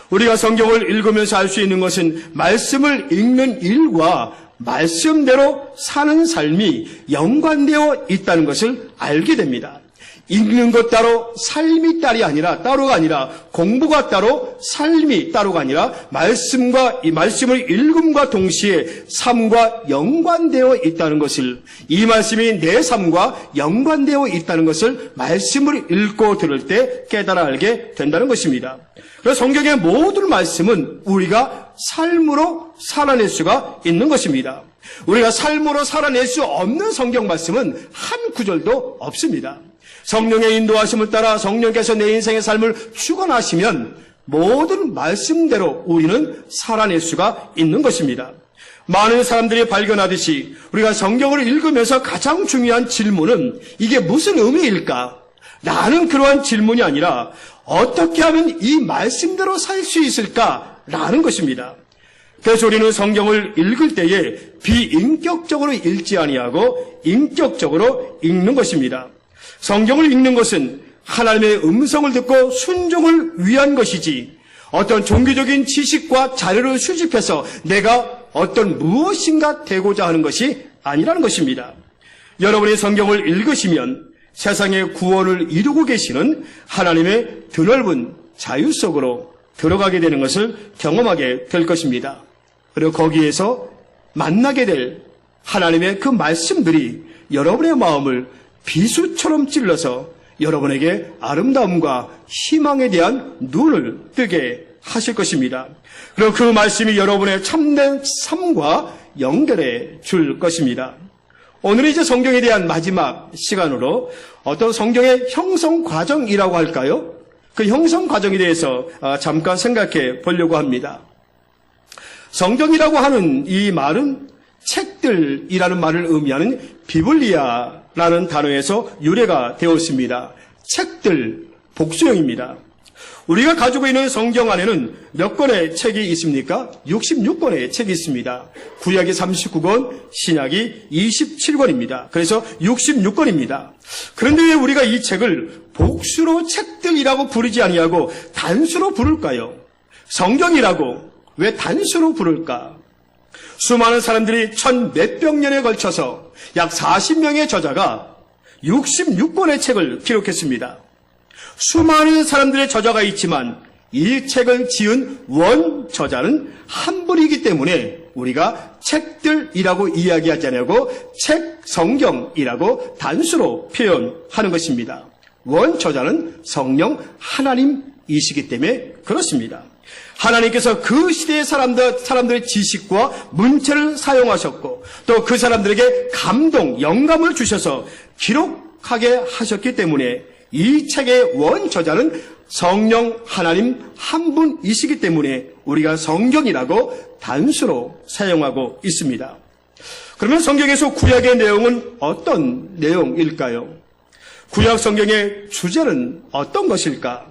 우리가 성경을 읽으면서 알 수 있는 것은 말씀을 읽는 일과 말씀대로 사는 삶이 연관되어 있다는 것을 알게 됩니다. 읽는 것 따로 삶이 따로가 아니라 공부가 따로 삶이 따로가 아니라 이 말씀을 읽음과 동시에 삶과 연관되어 있다는 것을, 이 말씀이 내 삶과 연관되어 있다는 것을 말씀을 읽고 들을 때 깨달아 알게 된다는 것입니다. 그래서 성경의 모든 말씀은 우리가 삶으로 살아낼 수가 있는 것입니다. 우리가 삶으로 살아낼 수 없는 성경 말씀은 한 구절도 없습니다. 성령의 인도하심을 따라 성령께서 내 인생의 삶을 주관하시면 모든 말씀대로 우리는 살아낼 수가 있는 것입니다. 많은 사람들이 발견하듯이 우리가 성경을 읽으면서 가장 중요한 질문은 이게 무슨 의미일까? 라는 그러한 질문이 아니라 어떻게 하면 이 말씀대로 살 수 있을까라는 것입니다. 그래서 우리는 성경을 읽을 때에 비인격적으로 읽지 아니하고 인격적으로 읽는 것입니다. 성경을 읽는 것은 하나님의 음성을 듣고 순종을 위한 것이지 어떤 종교적인 지식과 자료를 수집해서 내가 어떤 무엇인가 되고자 하는 것이 아니라는 것입니다. 여러분이 성경을 읽으시면 세상의 구원을 이루고 계시는 하나님의 드넓은 자유 속으로 들어가게 되는 것을 경험하게 될 것입니다. 그리고 거기에서 만나게 될 하나님의 그 말씀들이 여러분의 마음을 비수처럼 찔러서 여러분에게 아름다움과 희망에 대한 눈을 뜨게 하실 것입니다. 그리고 그 말씀이 여러분의 참된 삶과 연결해 줄 것입니다. 오늘은 이제 성경에 대한 마지막 시간으로 어떤 성경의 형성 과정이라고 할까요? 그 형성 과정에 대해서 잠깐 생각해 보려고 합니다. 성경이라고 하는 이 말은 책들이라는 말을 의미하는 비블리아라는 단어에서 유래가 되었습니다. 책들, 복수형입니다. 우리가 가지고 있는 성경 안에는 몇 권의 책이 있습니까? 66권의 책이 있습니다. 구약이 39권, 신약이 27권입니다. 그래서 66권입니다. 그런데 왜 우리가 이 책을 복수로 책들이라고 부르지 아니하고 단수로 부를까요? 성경이라고 왜 단수로 부를까? 수많은 사람들이 1000몇백 년에 걸쳐서 약 40명의 저자가 66권의 책을 기록했습니다. 수많은 사람들의 저자가 있지만 이 책을 지은 원 저자는 한 분이기 때문에 우리가 책들이라고 이야기하지 않고 책 성경이라고 단수로 표현하는 것입니다. 원 저자는 성령 하나님이시기 때문에 그렇습니다. 하나님께서 그 시대의 사람들의 지식과 문체를 사용하셨고 또 그 사람들에게 감동, 영감을 주셔서 기록하게 하셨기 때문에 이 책의 원저자는 성령 하나님 한 분이시기 때문에 우리가 성경이라고 단수로 사용하고 있습니다. 그러면 성경에서 구약의 내용은 어떤 내용일까요? 구약 성경의 주제는 어떤 것일까?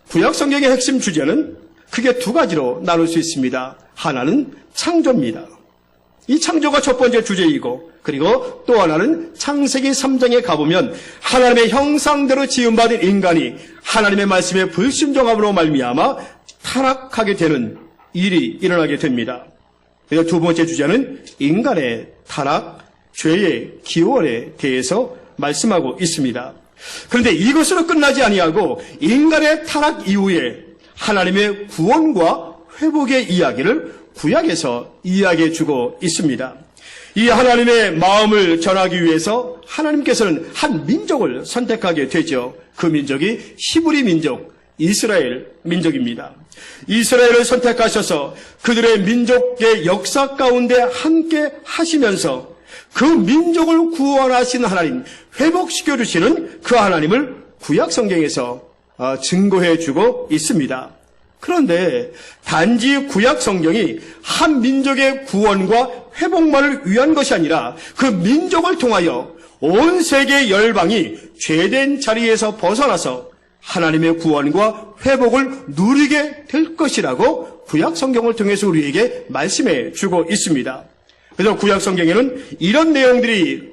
구약 성경의 핵심 주제는 크게 두 가지로 나눌 수 있습니다. 하나는 창조입니다. 이 창조가 첫 번째 주제이고 그리고 또 하나는 창세기 3장에 가보면 하나님의 형상대로 지음받은 인간이 하나님의 말씀에 불순종함으로 말미암아 타락하게 되는 일이 일어나게 됩니다. 그리고 두 번째 주제는 인간의 타락, 죄의 기원에 대해서 말씀하고 있습니다. 그런데 이것으로 끝나지 아니하고 인간의 타락 이후에 하나님의 구원과 회복의 이야기를 구약에서 이야기해 주고 있습니다. 이 하나님의 마음을 전하기 위해서 하나님께서는 한 민족을 선택하게 되죠. 그 민족이 히브리 민족, 이스라엘 민족입니다. 이스라엘을 선택하셔서 그들의 민족의 역사 가운데 함께 하시면서 그 민족을 구원하신 하나님, 회복시켜 주시는 그 하나님을 구약 성경에서 증거해 주고 있습니다. 그런데 단지 구약 성경이 한 민족의 구원과 회복만을 위한 것이 아니라 그 민족을 통하여 온 세계 열방이 죄된 자리에서 벗어나서 하나님의 구원과 회복을 누리게 될 것이라고 구약 성경을 통해서 우리에게 말씀해 주고 있습니다. 그래서 구약 성경에는 이런 내용들이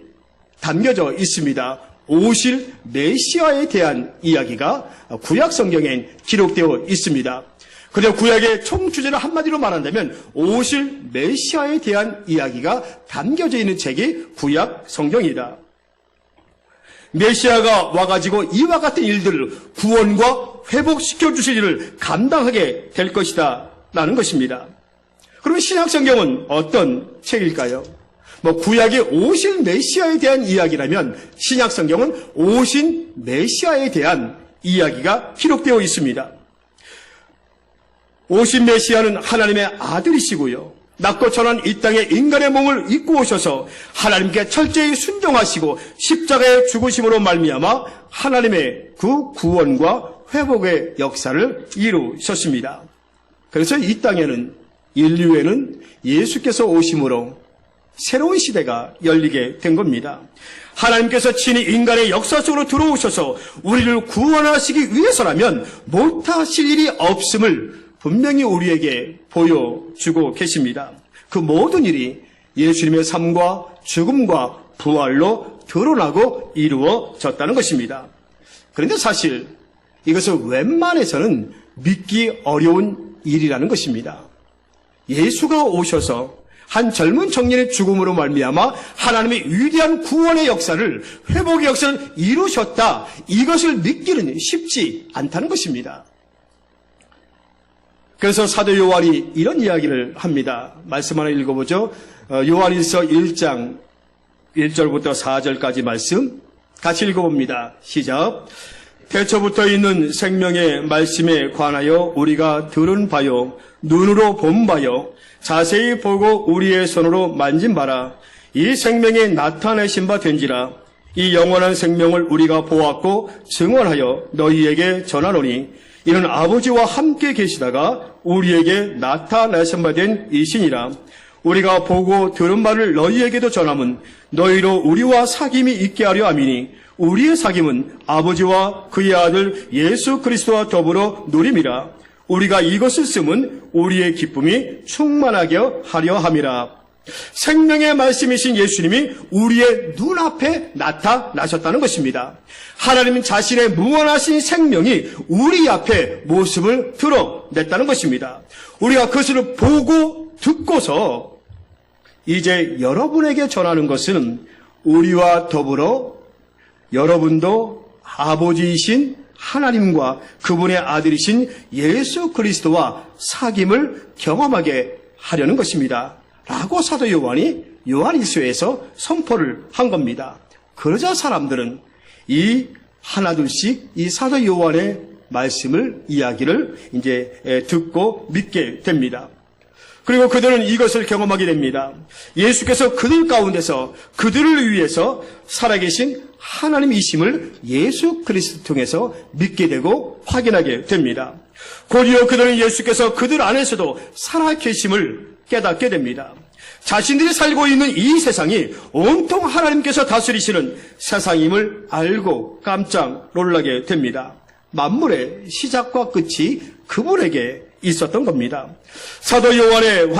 담겨져 있습니다. 오실 메시아에 대한 이야기가 구약 성경에 기록되어 있습니다. 그래서 구약의 총 주제를 한마디로 말한다면 오실 메시아에 대한 이야기가 담겨져 있는 책이 구약 성경이다. 메시아가 와가지고 이와 같은 일들을 구원과 회복시켜 주실 일을 감당하게 될 것이다 라는 것입니다. 그러면 신약 성경은 어떤 책일까요? 구약의 오실 메시아에 대한 이야기라면 신약 성경은 오신 메시아에 대한 이야기가 기록되어 있습니다. 오신 메시아는 하나님의 아들이시고요. 낮고 천한 이 땅에 인간의 몸을 입고 오셔서 하나님께 철저히 순종하시고 십자가의 죽으심으로 말미암아 하나님의 그 구원과 회복의 역사를 이루셨습니다. 그래서 이 땅에는 인류에는 예수께서 오심으로 새로운 시대가 열리게 된 겁니다. 하나님께서 친히 인간의 역사 속으로 들어오셔서 우리를 구원하시기 위해서라면 못하실 일이 없음을 분명히 우리에게 보여주고 계십니다. 그 모든 일이 예수님의 삶과 죽음과 부활로 드러나고 이루어졌다는 것입니다. 그런데 사실 이것은 웬만해서는 믿기 어려운 일이라는 것입니다. 예수가 오셔서 한 젊은 청년의 죽음으로 말미암아 하나님의 위대한 구원의 역사를, 회복의 역사를 이루셨다. 이것을 믿기는 쉽지 않다는 것입니다. 그래서 사도 요한이 이런 이야기를 합니다. 말씀 하나 읽어보죠. 요한일서 1장 1절부터 4절까지 말씀 같이 읽어봅니다. 시작. 태초부터 있는 생명의 말씀에 관하여 우리가 들은 바요, 눈으로 본 바요, 자세히 보고 우리의 손으로 만진 바라. 이 생명이 나타내신 바 된지라. 이 영원한 생명을 우리가 보았고 증언하여 너희에게 전하노니 이는 아버지와 함께 계시다가 우리에게 나타내신 바 된 이시니라. 우리가 보고 들은 바를 너희에게도 전함은 너희로 우리와 사귐이 있게 하려 함이니 우리의 사귐은 아버지와 그의 아들 예수 그리스도와 더불어 누림이라. 우리가 이것을 쓰면 우리의 기쁨이 충만하게 하려 함이라. 생명의 말씀이신 예수님이 우리의 눈앞에 나타나셨다는 것입니다. 하나님 자신의 무한하신 생명이 우리 앞에 모습을 드러냈다는 것입니다. 우리가 그것을 보고 듣고서 이제 여러분에게 전하는 것은 우리와 더불어 여러분도 아버지이신 하나님과 그분의 아들이신 예수 그리스도와 사귐을 경험하게 하려는 것입니다. 라고 사도 요한이 요한일서에서 선포를 한 겁니다. 그러자 사람들은 이 하나둘씩 이 사도 요한의 말씀을, 이야기를 이제 듣고 믿게 됩니다. 그리고 그들은 이것을 경험하게 됩니다. 예수께서 그들 가운데서 그들을 위해서 살아계신 하나님이심을 예수 그리스도 통해서 믿게 되고 확인하게 됩니다. 곧이어 그들은 예수께서 그들 안에서도 살아계심을 깨닫게 됩니다. 자신들이 살고 있는 이 세상이 온통 하나님께서 다스리시는 세상임을 알고 깜짝 놀라게 됩니다. 만물의 시작과 끝이 그분에게 있었던 겁니다. 사도 요한은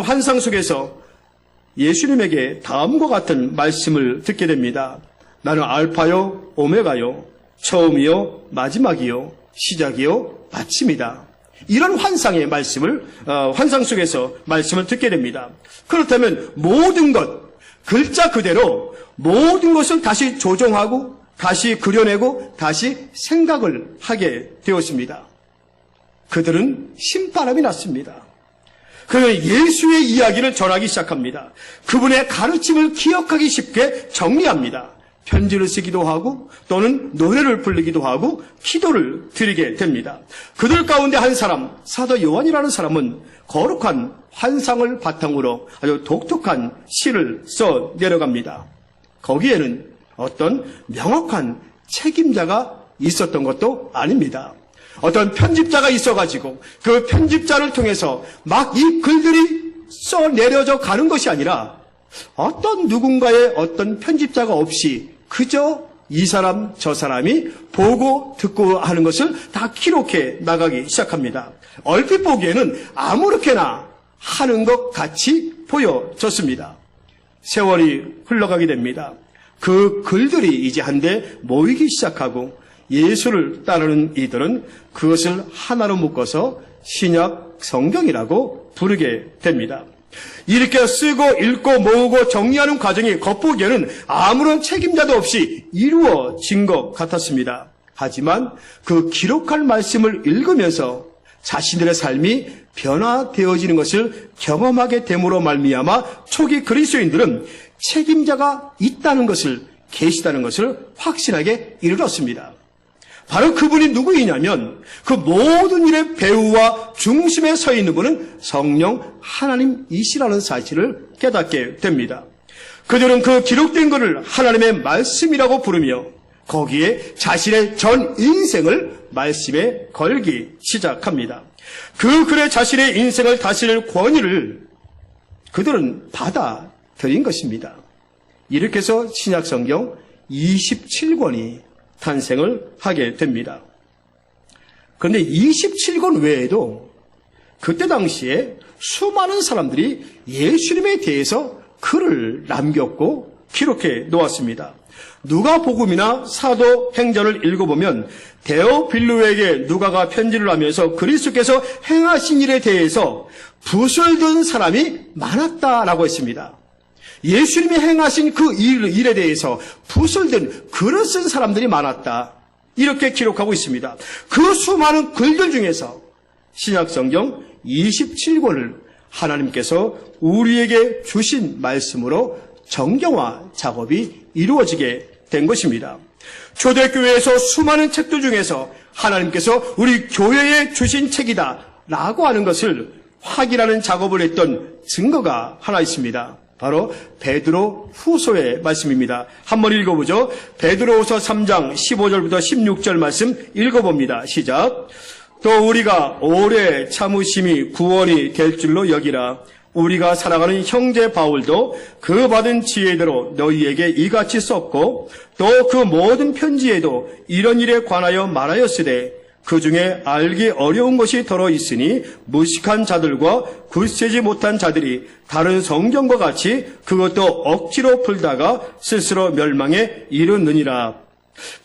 환상 속에서 예수님에게 다음과 같은 말씀을 듣게 됩니다. 나는 알파요 오메가요, 처음이요 마지막이요, 시작이요 마침이다. 이런 환상의 말씀을 환상 속에서 말씀을 듣게 됩니다. 그렇다면 모든 것, 글자 그대로 모든 것을 다시 조정하고 다시 그려내고 다시 생각을 하게 되었습니다. 그들은 신바람이 났습니다. 그는 예수의 이야기를 전하기 시작합니다. 그분의 가르침을 기억하기 쉽게 정리합니다. 편지를 쓰기도 하고 또는 노래를 부르기도 하고 기도를 드리게 됩니다. 그들 가운데 한 사람, 사도 요한이라는 사람은 거룩한 환상을 바탕으로 아주 독특한 시를 써 내려갑니다. 거기에는 어떤 명확한 책임자가 있었던 것도 아닙니다. 어떤 편집자가 있어가지고 그 편집자를 통해서 막 이 글들이 써 내려져 가는 것이 아니라 어떤 누군가의 어떤 편집자가 없이 그저 이 사람 저 사람이 보고 듣고 하는 것을 다 기록해 나가기 시작합니다. 얼핏 보기에는 아무렇게나 하는 것 같이 보여졌습니다. 세월이 흘러가게 됩니다. 그 글들이 이제 한데 모이기 시작하고 예수를 따르는 이들은 그것을 하나로 묶어서 신약 성경이라고 부르게 됩니다. 이렇게 쓰고 읽고 모으고 정리하는 과정이 겉보기에는 아무런 책임자도 없이 이루어진 것 같았습니다. 하지만 그 기록할 말씀을 읽으면서 자신들의 삶이 변화되어지는 것을 경험하게 됨으로 말미암아 초기 그리스도인들은 책임자가 있다는 것을, 계시다는 것을 확신하게 이르렀습니다. 바로 그분이 누구이냐면 그 모든 일의 배후와 중심에 서 있는 분은 성령 하나님이시라는 사실을 깨닫게 됩니다. 그들은 그 기록된 것을 하나님의 말씀이라고 부르며 거기에 자신의 전 인생을 말씀에 걸기 시작합니다. 그 글에 자신의 인생을 다스릴 권위를 그들은 받아들인 것입니다. 이렇게 해서 신약성경 27권이 탄생을 하게 됩니다. 그런데 27권 외에도 그때 당시에 수많은 사람들이 예수님에 대해서 글을 남겼고 기록해 놓았습니다. 누가복음이나 사도행전을 읽어보면 데오빌로에게 누가가 편지를 하면서 그리스도께서 행하신 일에 대해서 붓을 든 사람이 많았다라고 했습니다. 예수님이 행하신 그 일에 대해서 붓을 든 글을 쓴 사람들이 많았다. 이렇게 기록하고 있습니다. 그 수많은 글들 중에서 신약성경 27권을 하나님께서 우리에게 주신 말씀으로 정경화 작업이 이루어지게 된 것입니다. 초대교회에서 수많은 책들 중에서 하나님께서 우리 교회에 주신 책이다 라고 하는 것을 확인하는 작업을 했던 증거가 하나 있습니다. 바로 베드로 후서의 말씀입니다. 한번 읽어보죠. 베드로후서 3장 15절부터 16절 말씀 읽어봅니다. 시작. 또 우리가 오래 참으심이 구원이 될 줄로 여기라. 우리가 사랑하는 형제 바울도 그 받은 지혜대로 너희에게 이같이 썼고 또 그 모든 편지에도 이런 일에 관하여 말하였으되 그 중에 알기 어려운 것이 더러 있으니 무식한 자들과 굳세지 못한 자들이 다른 성경과 같이 그것도 억지로 풀다가 스스로 멸망에 이르느니라.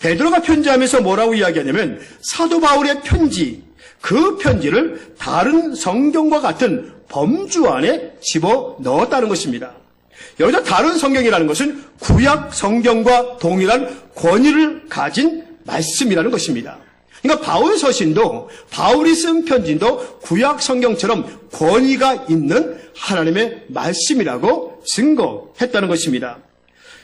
베드로가 편지하면서 뭐라고 이야기하냐면 사도 바울의 편지, 그 편지를 다른 성경과 같은 범주 안에 집어 넣었다는 것입니다. 여기서 다른 성경이라는 것은 구약 성경과 동일한 권위를 가진 말씀이라는 것입니다. 그러니까 바울 서신도 바울이 쓴 편지도 구약 성경처럼 권위가 있는 하나님의 말씀이라고 증거했다는 것입니다.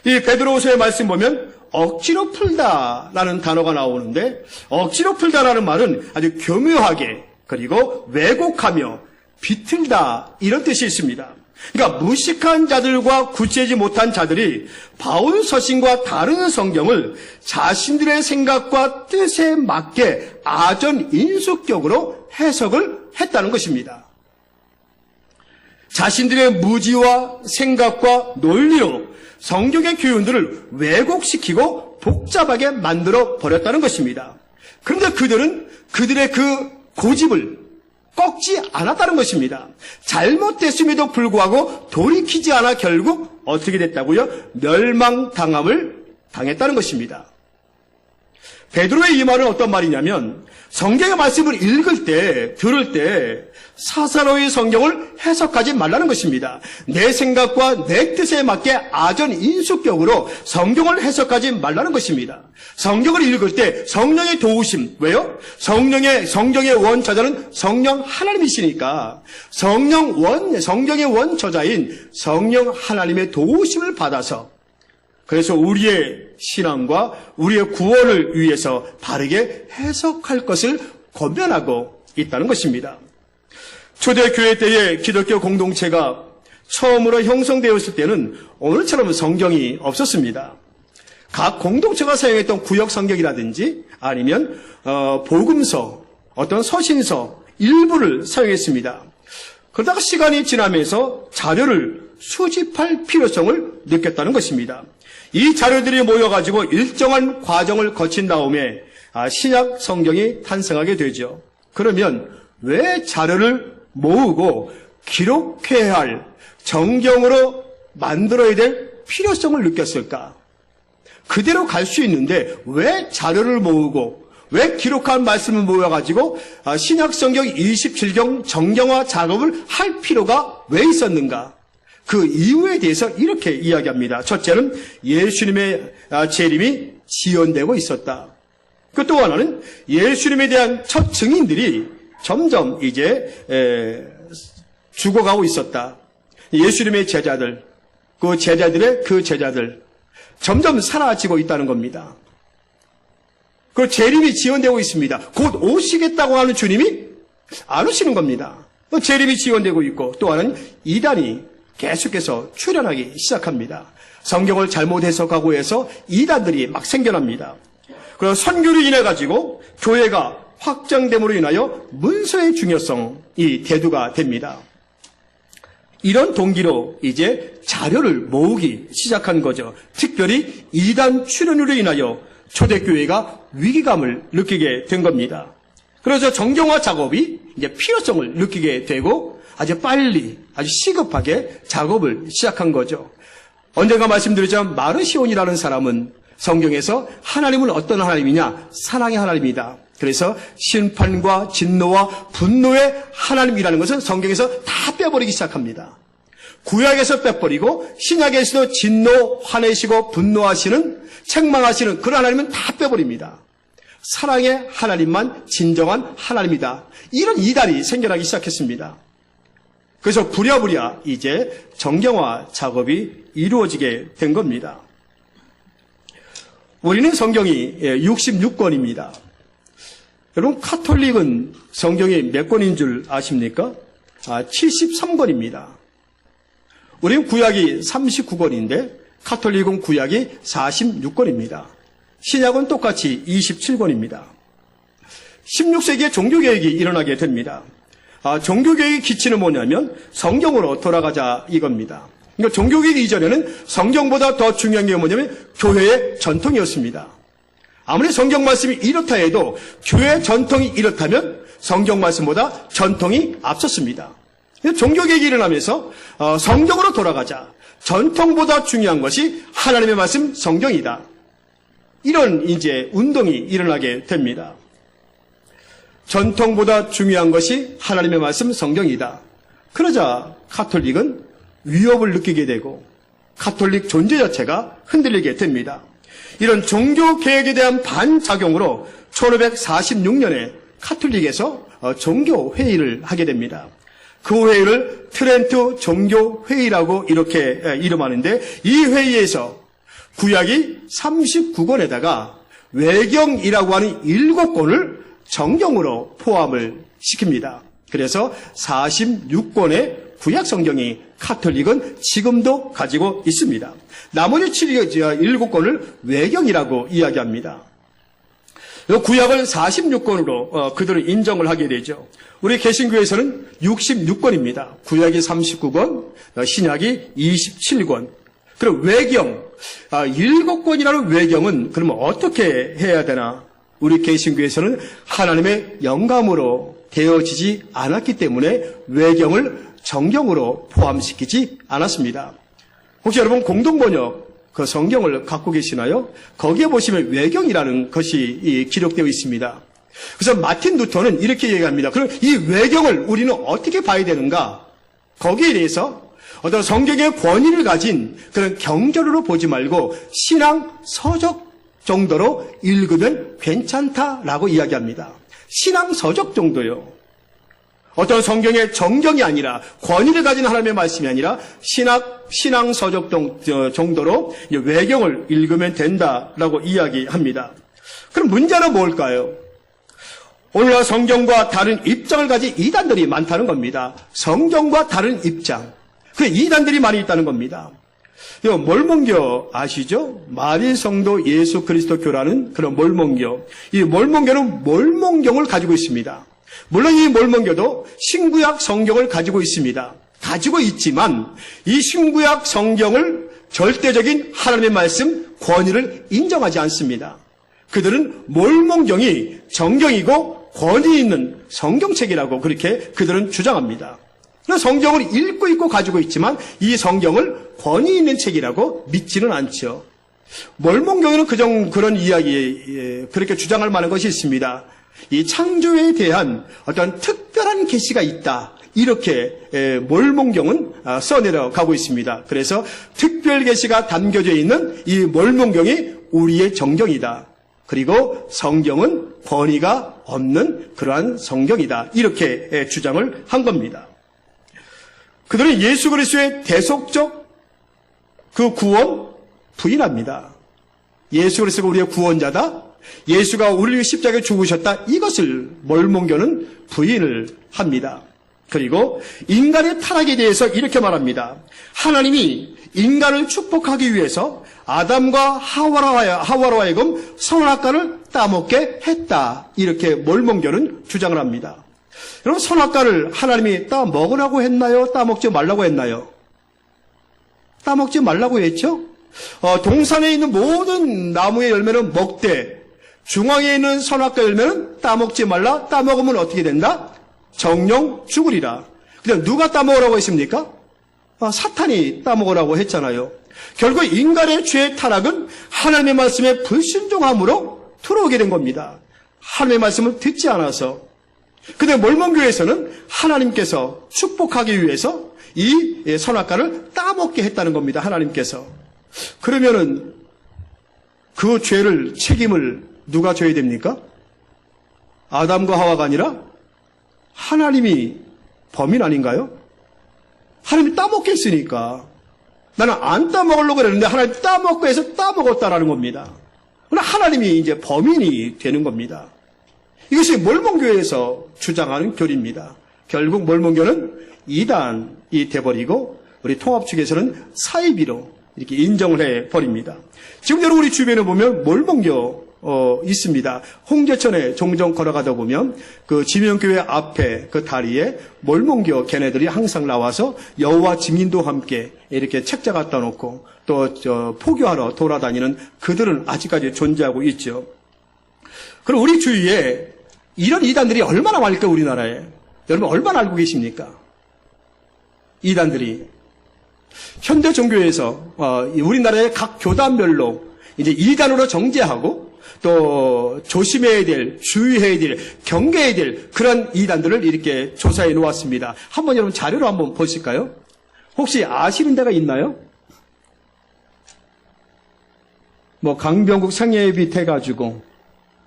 이 베드로후서의 말씀 보면 억지로 풀다라는 단어가 나오는데 억지로 풀다라는 말은 아주 교묘하게 그리고 왜곡하며 비틀다 이런 뜻이 있습니다. 그러니까 무식한 자들과 굳세지 못한 자들이 바울 서신과 다른 성경을 자신들의 생각과 뜻에 맞게 아전인수격으로 해석을 했다는 것입니다. 자신들의 무지와 생각과 논리로 성경의 교훈들을 왜곡시키고 복잡하게 만들어 버렸다는 것입니다. 그런데 그들은 그들의 그 고집을 꺾지 않았다는 것입니다. 잘못됐음에도 불구하고 돌이키지 않아 결국 어떻게 됐다고요? 멸망당함을 당했다는 것입니다. 베드로의 이 말은 어떤 말이냐면 성경의 말씀을 읽을 때, 들을 때 사사로이 성경을 해석하지 말라는 것입니다. 내 생각과 내 뜻에 맞게 아전인수격으로 성경을 해석하지 말라는 것입니다. 성경을 읽을 때 성령의 도우심, 왜요? 성경의 원저자는 성령 하나님이시니까 성경의 원저자인 성령 하나님의 도우심을 받아서 그래서 우리의 신앙과 우리의 구원을 위해서 바르게 해석할 것을 권면하고 있다는 것입니다. 초대교회 때의 기독교 공동체가 처음으로 형성되었을 때는 오늘처럼 성경이 없었습니다. 각 공동체가 사용했던 구역 성경이라든지 아니면 복음서, 어떤 서신서 일부를 사용했습니다. 그러다가 시간이 지나면서 자료를 수집할 필요성을 느꼈다는 것입니다. 이 자료들이 모여가지고 일정한 과정을 거친 다음에 신약 성경이 탄생하게 되죠. 그러면 왜 자료를 모으고 기록해야 할 정경으로 만들어야 될 필요성을 느꼈을까? 그대로 갈 수 있는데 왜 자료를 모으고 왜 기록한 말씀을 모여가지고 신약 성경 27경 정경화 작업을 할 필요가 왜 있었는가? 그 이유에 대해서 이렇게 이야기합니다. 첫째는 예수님의 재림이 지연되고 있었다. 그 또 하나는 예수님에 대한 첫 증인들이 점점 이제 죽어가고 있었다. 예수님의 제자들, 그 제자들 점점 사라지고 있다는 겁니다. 그 재림이 지연되고 있습니다. 곧 오시겠다고 하는 주님이 안 오시는 겁니다. 그 재림이 지연되고 있고 또 하나는 이단이 계속해서 출현하기 시작합니다. 성경을 잘못 해석하고 해서 이단들이 막 생겨납니다. 그리고 선교로 인해 가지고 교회가 확장됨으로 인하여 문서의 중요성이 대두가 됩니다. 이런 동기로 이제 자료를 모으기 시작한 거죠. 특별히 이단 출현으로 인하여 초대교회가 위기감을 느끼게 된 겁니다. 그래서 정경화 작업이 이제 필요성을 느끼게 되고 아주 빨리, 아주 시급하게 작업을 시작한 거죠. 언젠가 말씀드렸지만 마르시온이라는 사람은 성경에서 하나님은 어떤 하나님이냐? 사랑의 하나님이다. 그래서 심판과 진노와 분노의 하나님이라는 것은 성경에서 다 빼버리기 시작합니다. 구약에서 빼버리고 신약에서도 진노, 화내시고 분노하시는, 책망하시는 그런 하나님은 다 빼버립니다. 사랑의 하나님만 진정한 하나님이다. 이런 이단이 생겨나기 시작했습니다. 그래서 부랴부랴 이제 정경화 작업이 이루어지게 된 겁니다. 우리는 성경이 66권입니다. 여러분 카톨릭은 성경이 몇 권인 줄 아십니까? 73권입니다. 우리는 구약이 39권인데 카톨릭은 구약이 46권입니다. 신약은 똑같이 27권입니다. 16세기에 종교개혁이 일어나게 됩니다. 종교개혁의 기치는 뭐냐면 성경으로 돌아가자 이겁니다. 그러니까 종교개혁 이전에는 성경보다 더 중요한 게 뭐냐면 교회의 전통이었습니다. 아무리 성경 말씀이 이렇다 해도 교회의 전통이 이렇다면 성경 말씀보다 전통이 앞섰습니다. 종교개혁이 일어나면서 성경으로 돌아가자. 전통보다 중요한 것이 하나님의 말씀 성경이다. 이런 이제 운동이 일어나게 됩니다. 전통보다 중요한 것이 하나님의 말씀 성경이다. 그러자 카톨릭은 위협을 느끼게 되고 카톨릭 존재 자체가 흔들리게 됩니다. 이런 종교개혁에 대한 반작용으로 1546년에 카톨릭에서 종교회의를 하게 됩니다. 그 회의를 트렌트 종교회의라고 이렇게 이름하는데 이 회의에서 구약이 39권에다가 외경이라고 하는 7권을 정경으로 포함을 시킵니다. 그래서 46권의 구약 성경이 카톨릭은 지금도 가지고 있습니다. 나머지 7권을 외경이라고 이야기합니다. 구약을 46권으로 그들은 인정을 하게 되죠. 우리 개신교에서는 66권입니다. 구약이 39권, 신약이 27권. 그럼 외경, 7권이라는 외경은 그러면 어떻게 해야 되나? 우리 개신교에서는 하나님의 영감으로 되어지지 않았기 때문에 외경을 정경으로 포함시키지 않았습니다. 혹시 여러분 공동번역 그 성경을 갖고 계시나요? 거기에 보시면 외경이라는 것이 기록되어 있습니다. 그래서 마틴 루터는 이렇게 얘기합니다. 그럼 이 외경을 우리는 어떻게 봐야 되는가? 거기에 대해서 어떤 성경의 권위를 가진 그런 경전으로 보지 말고 신앙 서적 정도로 읽으면 괜찮다라고 이야기합니다. 신앙 서적 정도요. 어떤 성경의 정경이 아니라 권위를 가진 하나님의 말씀이 아니라 신앙 서적 정도로 외경을 읽으면 된다라고 이야기합니다. 그럼 문제는 뭘까요? 오늘날 성경과 다른 입장을 가진 이단들이 많다는 겁니다. 성경과 다른 입장. 그 이단들이 많이 있다는 겁니다. 몰몬교 아시죠? 마리성도 예수 그리스도 교라는 그런 몰몬교. 이 몰몬교는 몰몬경을 가지고 있습니다. 물론 이 몰몬교도 신구약 성경을 가지고 있습니다. 가지고 있지만 이 신구약 성경을 절대적인 하나님의 말씀 권위를 인정하지 않습니다. 그들은 몰몬경이 정경이고 권위 있는 성경책이라고 그렇게 그들은 주장합니다. 성경을 읽고 가지고 있지만 이 성경을 권위 있는 책이라고 믿지는 않죠. 몰몬경에는 그런 이야기에 그렇게 주장할 만한 것이 있습니다. 이 창조에 대한 어떤 특별한 계시가 있다. 이렇게 몰몬경은 써내려가고 있습니다. 그래서 특별 계시가 담겨져 있는 이 몰몬경이 우리의 정경이다. 그리고 성경은 권위가 없는 그러한 성경이다. 이렇게 주장을 한 겁니다. 그들은 예수 그리스도의 대속적 그 구원 부인합니다. 예수 그리스도가 우리의 구원자다. 예수가 우리를 십자가에 죽으셨다. 이것을 몰몬교는 부인을 합니다. 그리고 인간의 타락에 대해서 이렇게 말합니다. 하나님이 인간을 축복하기 위해서 아담과 하와로 하여금 선악과를 따먹게 했다. 이렇게 몰몬교는 주장을 합니다. 여러분, 선악과를 하나님이 따먹으라고 했나요? 따먹지 말라고 했나요? 따먹지 말라고 했죠? 동산에 있는 모든 나무의 열매는 먹되 중앙에 있는 선악과 열매는 따먹지 말라. 따먹으면 어떻게 된다? 정령 죽으리라. 근데 누가 따먹으라고 했습니까? 사탄이 따먹으라고 했잖아요. 결국 인간의 죄의 타락은 하나님의 말씀에 불순종함으로 들어오게 된 겁니다. 하나님의 말씀을 듣지 않아서. 근데 몰몬교에서는 하나님께서 축복하기 위해서 이 선악과를 따먹게 했다는 겁니다. 하나님께서. 그러면은 그 죄를 책임을 누가 져야 됩니까? 아담과 하와가 아니라 하나님이 범인 아닌가요? 하나님이 따먹게 했으니까 나는 안 따먹으려고 그랬는데 하나님 따먹고 해서 따먹었다라는 겁니다. 그러나 하나님이 이제 범인이 되는 겁니다. 이것이 몰몬교에서 주장하는 교리입니다. 결국 몰몬교는 이단이 돼버리고 우리 통합 측에서는 사이비로 이렇게 인정을 해버립니다. 지금 여러분 우리 주변에 보면 몰몬교 있습니다. 홍제천에 종종 걸어가다 보면 그 지명교회 앞에 그 다리에 몰몬교 걔네들이 항상 나와서 여호와 증인도 함께 이렇게 책자 갖다 놓고 또 포교하러 돌아다니는 그들은 아직까지 존재하고 있죠. 그럼 우리 주위에 이런 이단들이 얼마나 많을까, 우리나라에? 여러분 얼마나 알고 계십니까? 이단들이. 현대 종교에서 우리나라의 각 교단별로 이제 이단으로 정죄하고 또 조심해야 될, 주의해야 될, 경계해야 될 그런 이단들을 이렇게 조사해 놓았습니다. 한번 여러분 자료로 한번 보실까요? 혹시 아시는 데가 있나요? 뭐 강병국 상예비 해가지고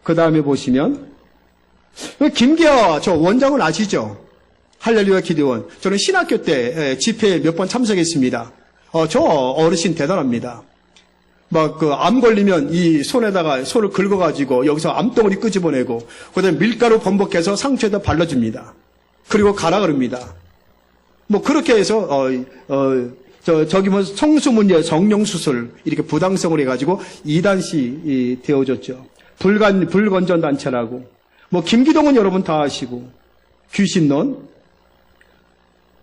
그 다음에 보시면 김계화 저 원장은 아시죠? 할렐루야 기도원. 저는 신학교 때 집회에 몇 번 참석했습니다. 저 어르신 대단합니다. 막 그 암 걸리면 이 손에다가 손을 긁어가지고 여기서 암덩어리 끄집어내고 그다음에 밀가루 범벅해서 상처에다 발라줍니다. 그리고 가라 그럽니다. 뭐 그렇게 해서 저기 뭐 성수문제 성령수술 이렇게 부당성을 해가지고 이단시 되어졌죠. 불건전 단체라고. 뭐 김기동은 여러분 다 아시고 귀신론.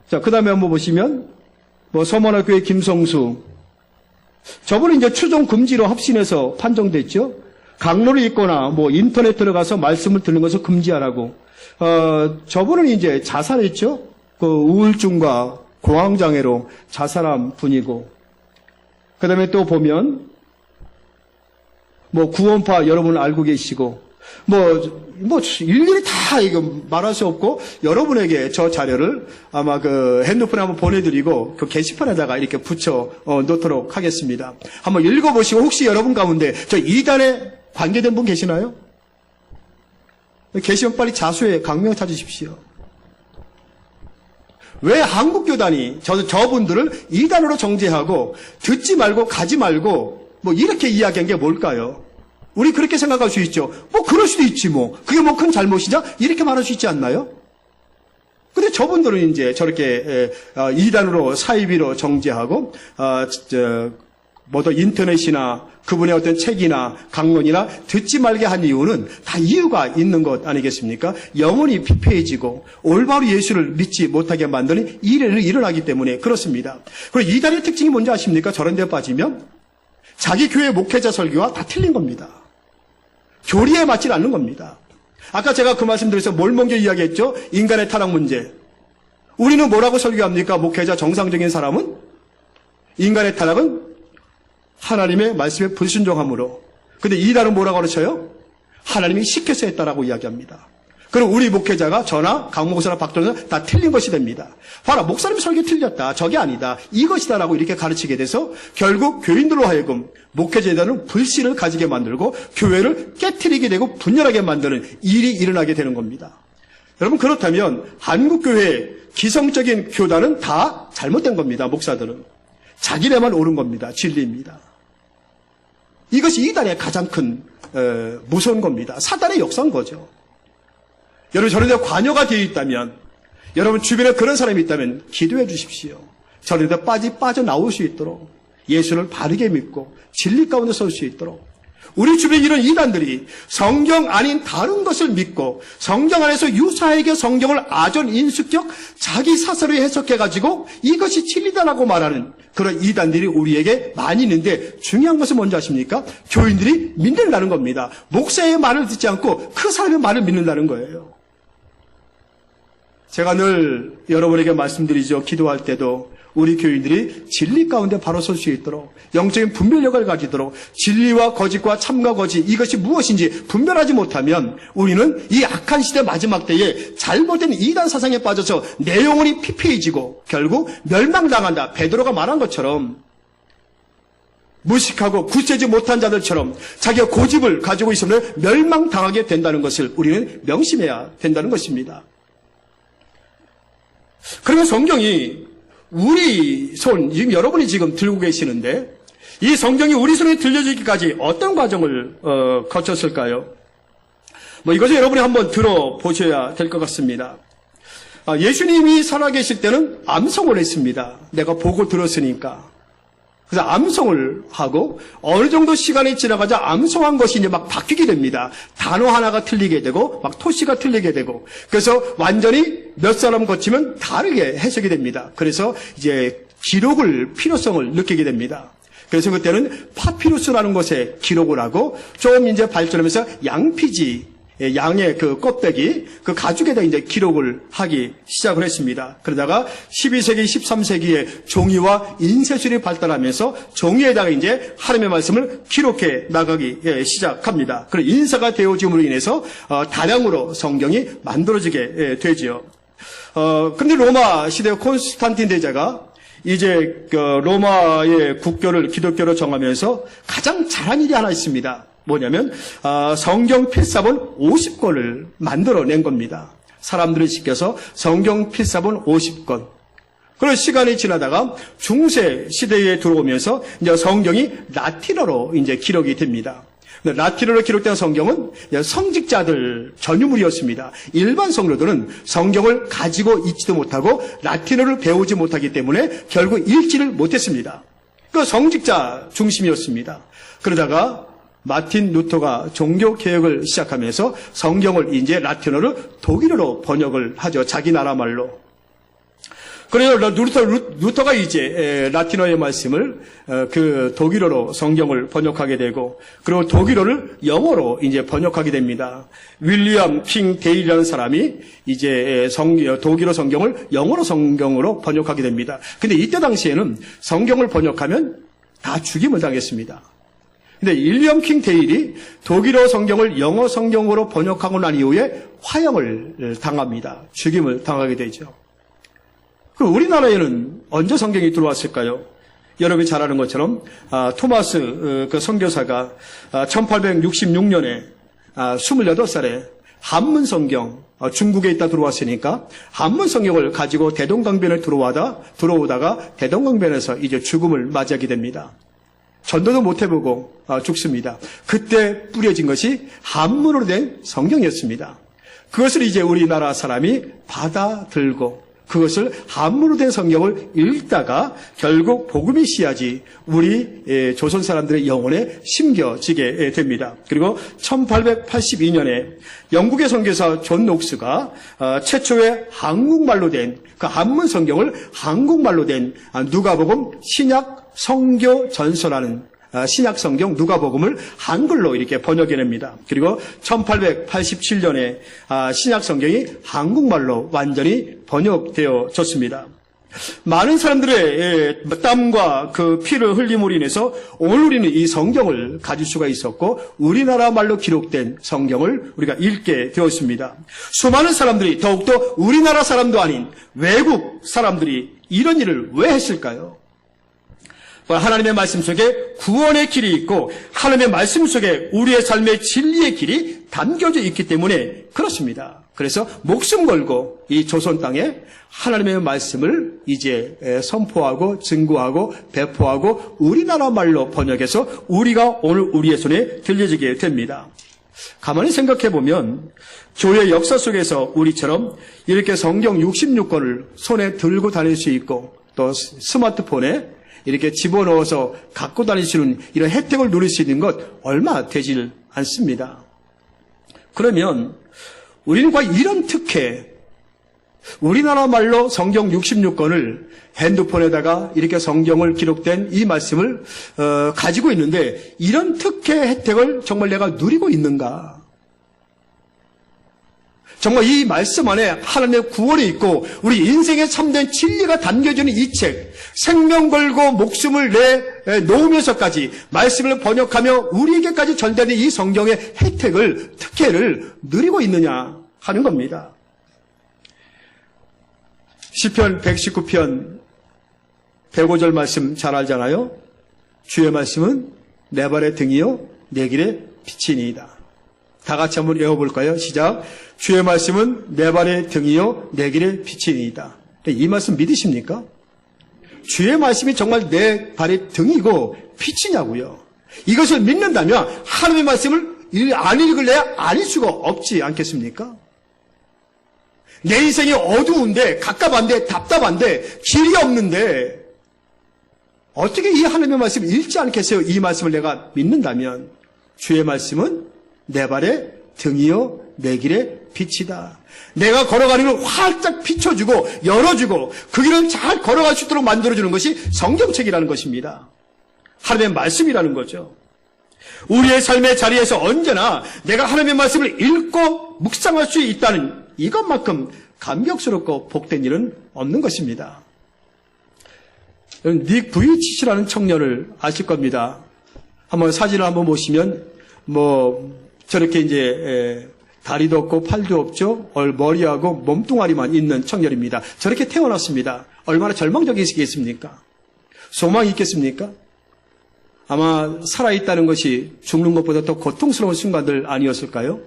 자, 그 다음에 한번 보시면, 뭐, 서문화교회 김성수. 저분은 이제 추종 금지로 합신해서 판정됐죠? 강로를 읽거나, 뭐, 인터넷 들어가서 말씀을 듣는 것을 금지하라고. 저분은 이제 자살했죠? 그 우울증과 공황장애로 자살한 분이고. 그 다음에 또 보면, 뭐, 구원파 여러분 알고 계시고, 뭐, 일일이 다 이거 말할 수 없고, 여러분에게 저 자료를 아마 그 핸드폰에 한번 보내드리고, 그 게시판에다가 이렇게 붙여 놓도록 하겠습니다. 한번 읽어보시고, 혹시 여러분 가운데 저 이단에 관계된 분 계시나요? 계시면 빨리 자수의 강명 찾으십시오. 왜 한국교단이 저분들을 이단으로 정죄하고, 듣지 말고, 가지 말고, 뭐 이렇게 이야기한 게 뭘까요? 우리 그렇게 생각할 수 있죠. 뭐 그럴 수도 있지 뭐. 그게 뭐 큰 잘못이냐? 이렇게 말할 수 있지 않나요? 근데 저분들은 이제 저렇게 이단으로 사이비로 정죄하고 뭐 더 인터넷이나 그분의 어떤 책이나 강론이나 듣지 말게 한 이유는 다 이유가 있는 것 아니겠습니까? 영혼이 피폐해지고 올바로 예수를 믿지 못하게 만드는 일이 일어나기 때문에 그렇습니다. 그리고 이단의 특징이 뭔지 아십니까? 저런 데 빠지면 자기 교회 목회자 설교와 다 틀린 겁니다. 교리에 맞지 않는 겁니다. 아까 제가 그 말씀드려서 몰몬교 이야기했죠? 인간의 타락 문제. 우리는 뭐라고 설교합니까? 목회자 정상적인 사람은 인간의 타락은 하나님의 말씀에 불순종함으로. 근데 이단은 뭐라고 가르쳐요? 하나님이 시켜서 했다라고 이야기합니다. 그럼 우리 목회자가 저나 강목사나 박도는 다 틀린 것이 됩니다. 봐라, 목사님 설교 틀렸다. 저게 아니다. 이것이다라고 이렇게 가르치게 돼서 결국 교인들로 하여금 목회자들은 불신을 가지게 만들고 교회를 깨트리게 되고 분열하게 만드는 일이 일어나게 되는 겁니다. 여러분, 그렇다면 한국교회 기성적인 교단은 다 잘못된 겁니다. 목사들은. 자기네만 옳은 겁니다. 진리입니다. 이것이 이단의 가장 큰 무서운 겁니다. 사단의 역사인 거죠. 여러분, 저런 데 관여가 되어 있다면, 여러분 주변에 그런 사람이 있다면 기도해 주십시오. 저런 데 빠져나올 수 있도록, 예수를 바르게 믿고 진리 가운데 설 수 있도록. 우리 주변에 이런 이단들이 성경 아닌 다른 것을 믿고 성경 안에서 유사하게 성경을 아전인수격 자기 사설로 해석해가지고 이것이 진리다라고 말하는 그런 이단들이 우리에게 많이 있는데, 중요한 것은 뭔지 아십니까? 교인들이 믿는다는 겁니다. 목사의 말을 듣지 않고 그 사람의 말을 믿는다는 거예요. 제가 늘 여러분에게 말씀드리죠. 기도할 때도 우리 교인들이 진리 가운데 바로 설 수 있도록, 영적인 분별력을 가지도록, 진리와 거짓과 참과 거짓, 이것이 무엇인지 분별하지 못하면 우리는 이 악한 시대 마지막 때에 잘못된 이단 사상에 빠져서 내 영혼이 피폐해지고 결국 멸망당한다. 베드로가 말한 것처럼 무식하고 굳세지 못한 자들처럼 자기가 고집을 가지고 있으면 멸망당하게 된다는 것을 우리는 명심해야 된다는 것입니다. 그러면 성경이 우리 손, 지금 여러분이 지금 들고 계시는데, 이 성경이 우리 손에 들려지기까지 어떤 과정을 거쳤을까요? 뭐 이것을 여러분이 한번 들어보셔야 될 것 같습니다. 예수님이 살아계실 때는 암송을 했습니다. 내가 보고 들었으니까. 그래서 암송을 하고 어느 정도 시간이 지나가자 암송한 것이 이제 막 바뀌게 됩니다. 단어 하나가 틀리게 되고 막 토시가 틀리게 되고 그래서 완전히 몇 사람 거치면 다르게 해석이 됩니다. 그래서 이제 기록을 필요성을 느끼게 됩니다. 그래서 그때는 파피루스라는 것에 기록을 하고 좀 이제 발전하면서 양피지 양의 그 껍데기, 그 가죽에다 이제 기록을 하기 시작을 했습니다. 그러다가 12세기, 13세기에 종이와 인쇄술이 발달하면서 종이에다가 이제 하나님의 말씀을 기록해 나가기 시작합니다. 그리고 인쇄가 되어짐으로 인해서 다량으로 성경이 만들어지게 되지요. 근데 로마 시대 콘스탄틴 대제가 이제 그 로마의 국교를 기독교로 정하면서 가장 잘한 일이 하나 있습니다. 뭐냐면 성경 필사본 50권을 만들어낸 겁니다. 사람들을 시켜서 성경 필사본 50권. 그런 시간이 지나다가 중세 시대에 들어오면서 이제 성경이 라틴어로 이제 기록이 됩니다. 라틴어로 기록된 성경은 성직자들 전유물이었습니다. 일반 성도들은 성경을 가지고 있지도 못하고 라틴어를 배우지 못하기 때문에 결국 읽지를 못했습니다. 그 성직자 중심이었습니다. 그러다가 마틴 루터가 종교 개혁을 시작하면서 성경을 이제 라틴어로 독일어로 번역을 하죠. 자기 나라 말로. 그래서 루터가 이제 라틴어의 말씀을 그 독일어로 성경을 번역하게 되고 그리고 독일어를 영어로 이제 번역하게 됩니다. 윌리엄 킹 데일이라는 사람이 이제 독일어 성경을 영어로 성경으로 번역하게 됩니다. 근데 이때 당시에는 성경을 번역하면 다 죽임을 당했습니다. 근데 윌리엄 킹 데일이 독일어 성경을 영어 성경으로 번역하고 난 이후에 화형을 당합니다. 죽임을 당하게 되죠. 그럼 우리나라에는 언제 성경이 들어왔을까요? 여러분이 잘 아는 것처럼 토마스 그 선교사가 1866년에 28살에 한문 성경 중국에 있다 들어왔으니까 한문 성경을 가지고 대동강변에 들어오다가 대동강변에서 이제 죽음을 맞이하게 됩니다. 전도도 못 해보고 죽습니다. 그때 뿌려진 것이 한문으로 된 성경이었습니다. 그것을 이제 우리나라 사람이 받아들고 그것을 한문으로 된 성경을 읽다가 결국 복음이 씨앗이 우리 조선 사람들의 영혼에 심겨지게 됩니다. 그리고 1882년에 영국의 선교사 존 녹스가 최초의 한국말로 된 그 한문 성경을 한국말로 된 누가복음 신약 성교 전서라는 신약 성경 누가복음을 한글로 이렇게 번역해냅니다. 그리고 1887년에 신약 성경이 한국말로 완전히 번역되어졌습니다. 많은 사람들의 땀과 그 피를 흘림으로 인해서 오늘 우리는 이 성경을 가질 수가 있었고 우리나라 말로 기록된 성경을 우리가 읽게 되었습니다. 수많은 사람들이 더욱더 우리나라 사람도 아닌 외국 사람들이 이런 일을 왜 했을까요? 하나님의 말씀 속에 구원의 길이 있고 하나님의 말씀 속에 우리의 삶의 진리의 길이 담겨져 있기 때문에 그렇습니다. 그래서 목숨 걸고 이 조선 땅에 하나님의 말씀을 이제 선포하고 증거하고 배포하고 우리나라 말로 번역해서 우리가 오늘 우리의 손에 들려지게 됩니다. 가만히 생각해 보면 교회 역사 속에서 우리처럼 이렇게 성경 66권을 손에 들고 다닐 수 있고 또 스마트폰에 이렇게 집어넣어서 갖고 다니시는 이런 혜택을 누릴 수 있는 것 얼마 되질 않습니다. 그러면 우리는 과연 이런 특혜, 우리나라 말로 성경 66권을 핸드폰에다가 이렇게 성경을 기록된 이 말씀을 가지고 있는데 이런 특혜 혜택을 정말 내가 누리고 있는가? 정말 이 말씀 안에 하나님의 구원이 있고 우리 인생에 참된 진리가 담겨지는 이 책, 생명 걸고 목숨을 놓으면서까지 말씀을 번역하며 우리에게까지 전달된 이 성경의 혜택을, 특혜를 누리고 있느냐 하는 겁니다. 시편 119편 105절 말씀 잘 알잖아요. 주의 말씀은 내 발의 등이요 내 길의 빛이니이다. 다 같이 한번 외워볼까요? 시작. 주의 말씀은 내 발의 등이요 내 길의 빛이니이다. 이 말씀 믿으십니까? 주의 말씀이 정말 내 발의 등이고 빛이냐고요. 이것을 믿는다면 하나님의 말씀을 안 읽을래 아닐 수가 없지 않겠습니까? 내 인생이 어두운데 갑갑한데 답답한데 길이 없는데 어떻게 이 하나님의 말씀을 읽지 않겠어요? 이 말씀을 내가 믿는다면 주의 말씀은 내 발의 등이요 내 길의 빛이다. 내가 걸어가는 걸 활짝 비춰주고 열어주고 그 길을 잘 걸어갈 수 있도록 만들어주는 것이 성경책이라는 것입니다. 하나님의 말씀이라는 거죠. 우리의 삶의 자리에서 언제나 내가 하나님의 말씀을 읽고 묵상할 수 있다는 이것만큼 감격스럽고 복된 일은 없는 것입니다. 닉 부이치치라는 청년을 아실 겁니다. 한번 사진을 한번 보시면 저렇게 이제 다리도 없고 팔도 없죠. 머리하고 몸뚱아리만 있는 청년입니다. 저렇게 태어났습니다. 얼마나 절망적이시겠습니까? 소망이 있겠습니까? 아마 살아있다는 것이 죽는 것보다 더 고통스러운 순간들 아니었을까요?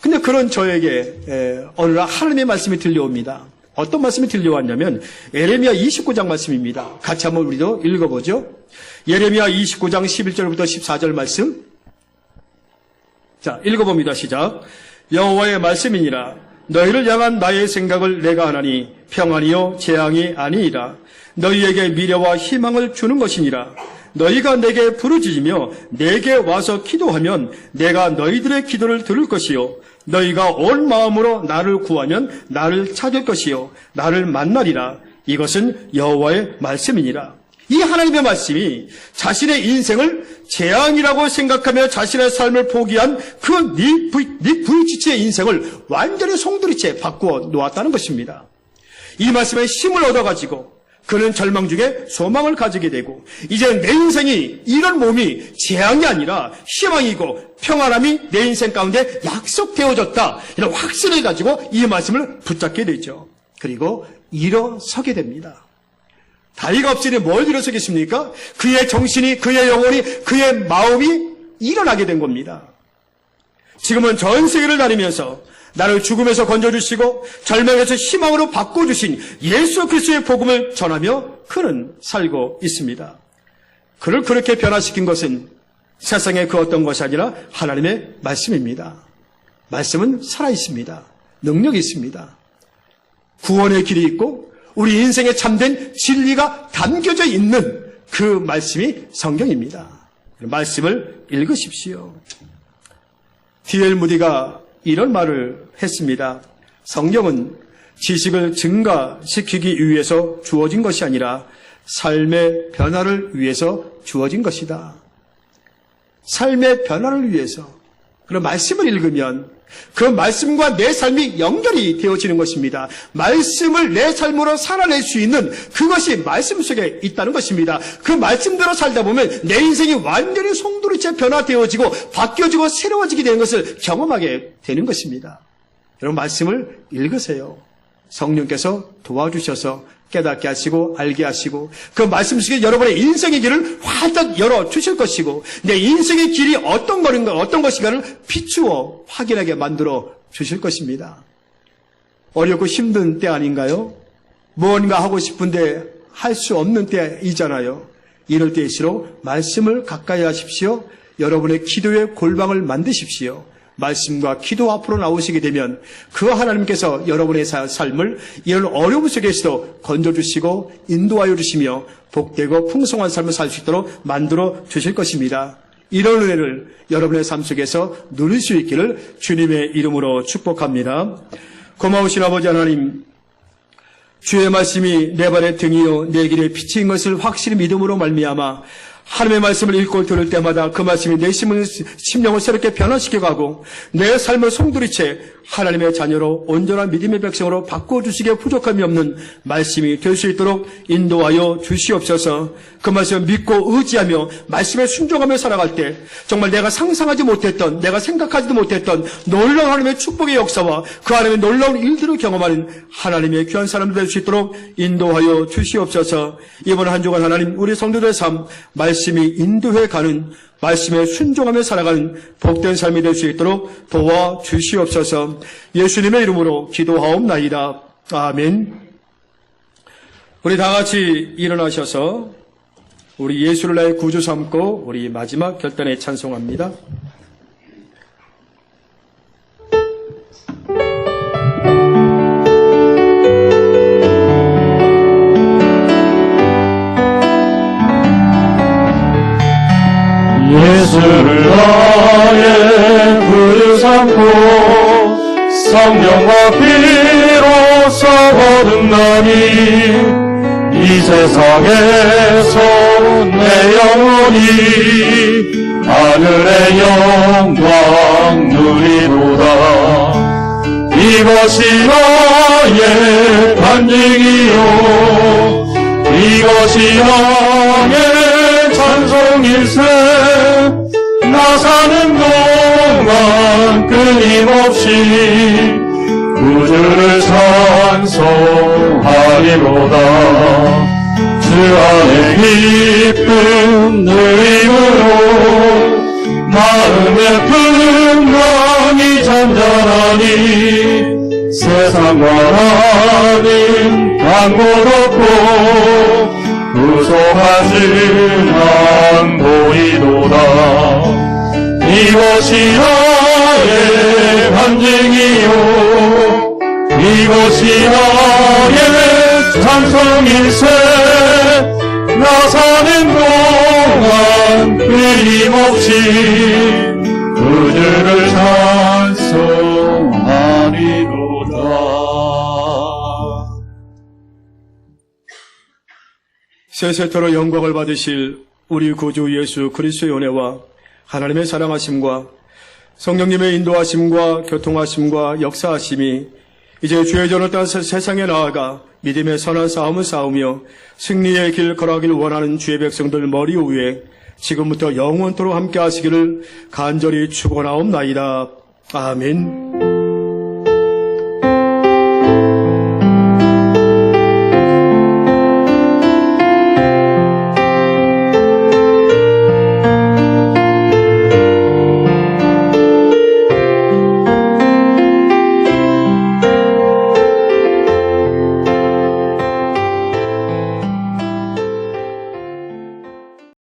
근데 그런 저에게 어느 날 하나님의 말씀이 들려옵니다. 어떤 말씀이 들려왔냐면 예레미야 29장 말씀입니다. 같이 한번 우리도 읽어보죠. 예레미야 29장 11절부터 14절 말씀. 자, 읽어봅니다. 시작. 여호와의 말씀이니라. 너희를 향한 나의 생각을 내가 하나니 평안이요 재앙이 아니니라. 너희에게 미래와 희망을 주는 것이니라. 너희가 내게 부르짖으며 내게 와서 기도하면 내가 너희들의 기도를 들을 것이요 너희가 온 마음으로 나를 구하면 나를 찾을 것이요 나를 만나리라. 이것은 여호와의 말씀이니라. 이 하나님의 말씀이 자신의 인생을 재앙이라고 생각하며 자신의 삶을 포기한 그 닉 부이치치의 인생을 완전히 송두리째 바꾸어 놓았다는 것입니다. 이 말씀에 힘을 얻어가지고 그는 절망 중에 소망을 가지게 되고 이제 내 인생이 이런 몸이 재앙이 아니라 희망이고 평안함이 내 인생 가운데 약속되어졌다. 이런 확신을 가지고 이 말씀을 붙잡게 되죠. 그리고 일어서게 됩니다. 다리가 없으니 뭘 일어서겠습니까? 그의 정신이, 그의 영혼이, 그의 마음이 일어나게 된 겁니다. 지금은 전 세계를 다니면서 나를 죽음에서 건져주시고 절망에서 희망으로 바꿔주신 예수 그리스도의 복음을 전하며 그는 살고 있습니다. 그를 그렇게 변화시킨 것은 세상의 그 어떤 것이 아니라 하나님의 말씀입니다. 말씀은 살아있습니다. 능력이 있습니다. 구원의 길이 있고 우리 인생에 참된 진리가 담겨져 있는 그 말씀이 성경입니다. 말씀을 읽으십시오. D.L. 무디가 이런 말을 했습니다. 성경은 지식을 증가시키기 위해서 주어진 것이 아니라 삶의 변화를 위해서 주어진 것이다. 삶의 변화를 위해서. 그런 말씀을 읽으면 그 말씀과 내 삶이 연결이 되어지는 것입니다. 말씀을 내 삶으로 살아낼 수 있는 그것이 말씀 속에 있다는 것입니다. 그 말씀대로 살다 보면 내 인생이 완전히 송두리째 변화되어지고 바뀌어지고 새로워지게 되는 것을 경험하게 되는 것입니다. 여러분 말씀을 읽으세요. 성령께서 도와주셔서 깨닫게 하시고 알게 하시고 그 말씀 속에 여러분의 인생의 길을 활짝 열어주실 것이고 내 인생의 길이 어떤 것인가를 비추어 확인하게 만들어 주실 것입니다. 어렵고 힘든 때 아닌가요? 무언가 하고 싶은데 할 수 없는 때이잖아요. 이럴 때일수록 말씀을 가까이 하십시오. 여러분의 기도의 골방을 만드십시오. 말씀과 기도 앞으로 나오시게 되면 그 하나님께서 여러분의 삶을 이런 어려움 속에서도 건져주시고 인도하여 주시며 복되고 풍성한 삶을 살 수 있도록 만들어 주실 것입니다. 이런 은혜를 여러분의 삶 속에서 누릴 수 있기를 주님의 이름으로 축복합니다. 고마우신 아버지 하나님, 주의 말씀이 내 발의 등이요 내 길의 빛인 것을 확실히 믿음으로 말미암아 하나님의 말씀을 읽고 들을 때마다 그 말씀이 내 심령을 새롭게 변화시켜가고 내 삶을 송두리째 하나님의 자녀로 온전한 믿음의 백성으로 바꿔주시기에 부족함이 없는 말씀이 될 수 있도록 인도하여 주시옵소서. 그 말씀을 믿고 의지하며 말씀에 순종하며 살아갈 때 정말 내가 상상하지 못했던 내가 생각하지도 못했던 놀라운 하나님의 축복의 역사와 그 하나님의 놀라운 일들을 경험하는 하나님의 귀한 사람들 될 수 있도록 인도하여 주시옵소서. 이번 한 주간 하나님 우리 성도들의 삶 말씀이 인도해 가는 말씀에 순종하며 살아가는 복된 삶이 될 수 있도록 도와주시옵소서. 예수님의 이름으로 기도하옵나이다. 아멘. 우리 다 같이 일어나셔서 우리 예수를 나의 구주 삼고 우리 마지막 결단에 찬송합니다. 예수를 나의 구주 삼고 성령과 피로써 거듭나니 이 세상에서 내 영혼이 하늘의 영광 누리도다. 이것이 나의 간증이요 이것이 나의 찬송일세. 나 사는 동안 끊임없이 구주를 찬송하리로다. 주 안에 기쁨 누림으로 마음의 풍랑이 잔잔하니 세상과 하나님 간 곳 없고 구속하시는 보이도다. 이것이 나의 간증이요 이것이 나의 찬송일세. 나 사는 동안 끊임없이 그들을 찬송하리로다. 세세토록 영광을 받으실 우리 구주 예수 그리스도의 은혜와 하나님의 사랑하심과 성령님의 인도하심과 교통하심과 역사하심이 이제 주의 전을 따라 세상에 나아가 믿음의 선한 싸움을 싸우며 승리의 길 걸어가길 원하는 주의 백성들 머리 위에 지금부터 영원토록 함께 하시기를 간절히 축원하옵나이다. 아멘.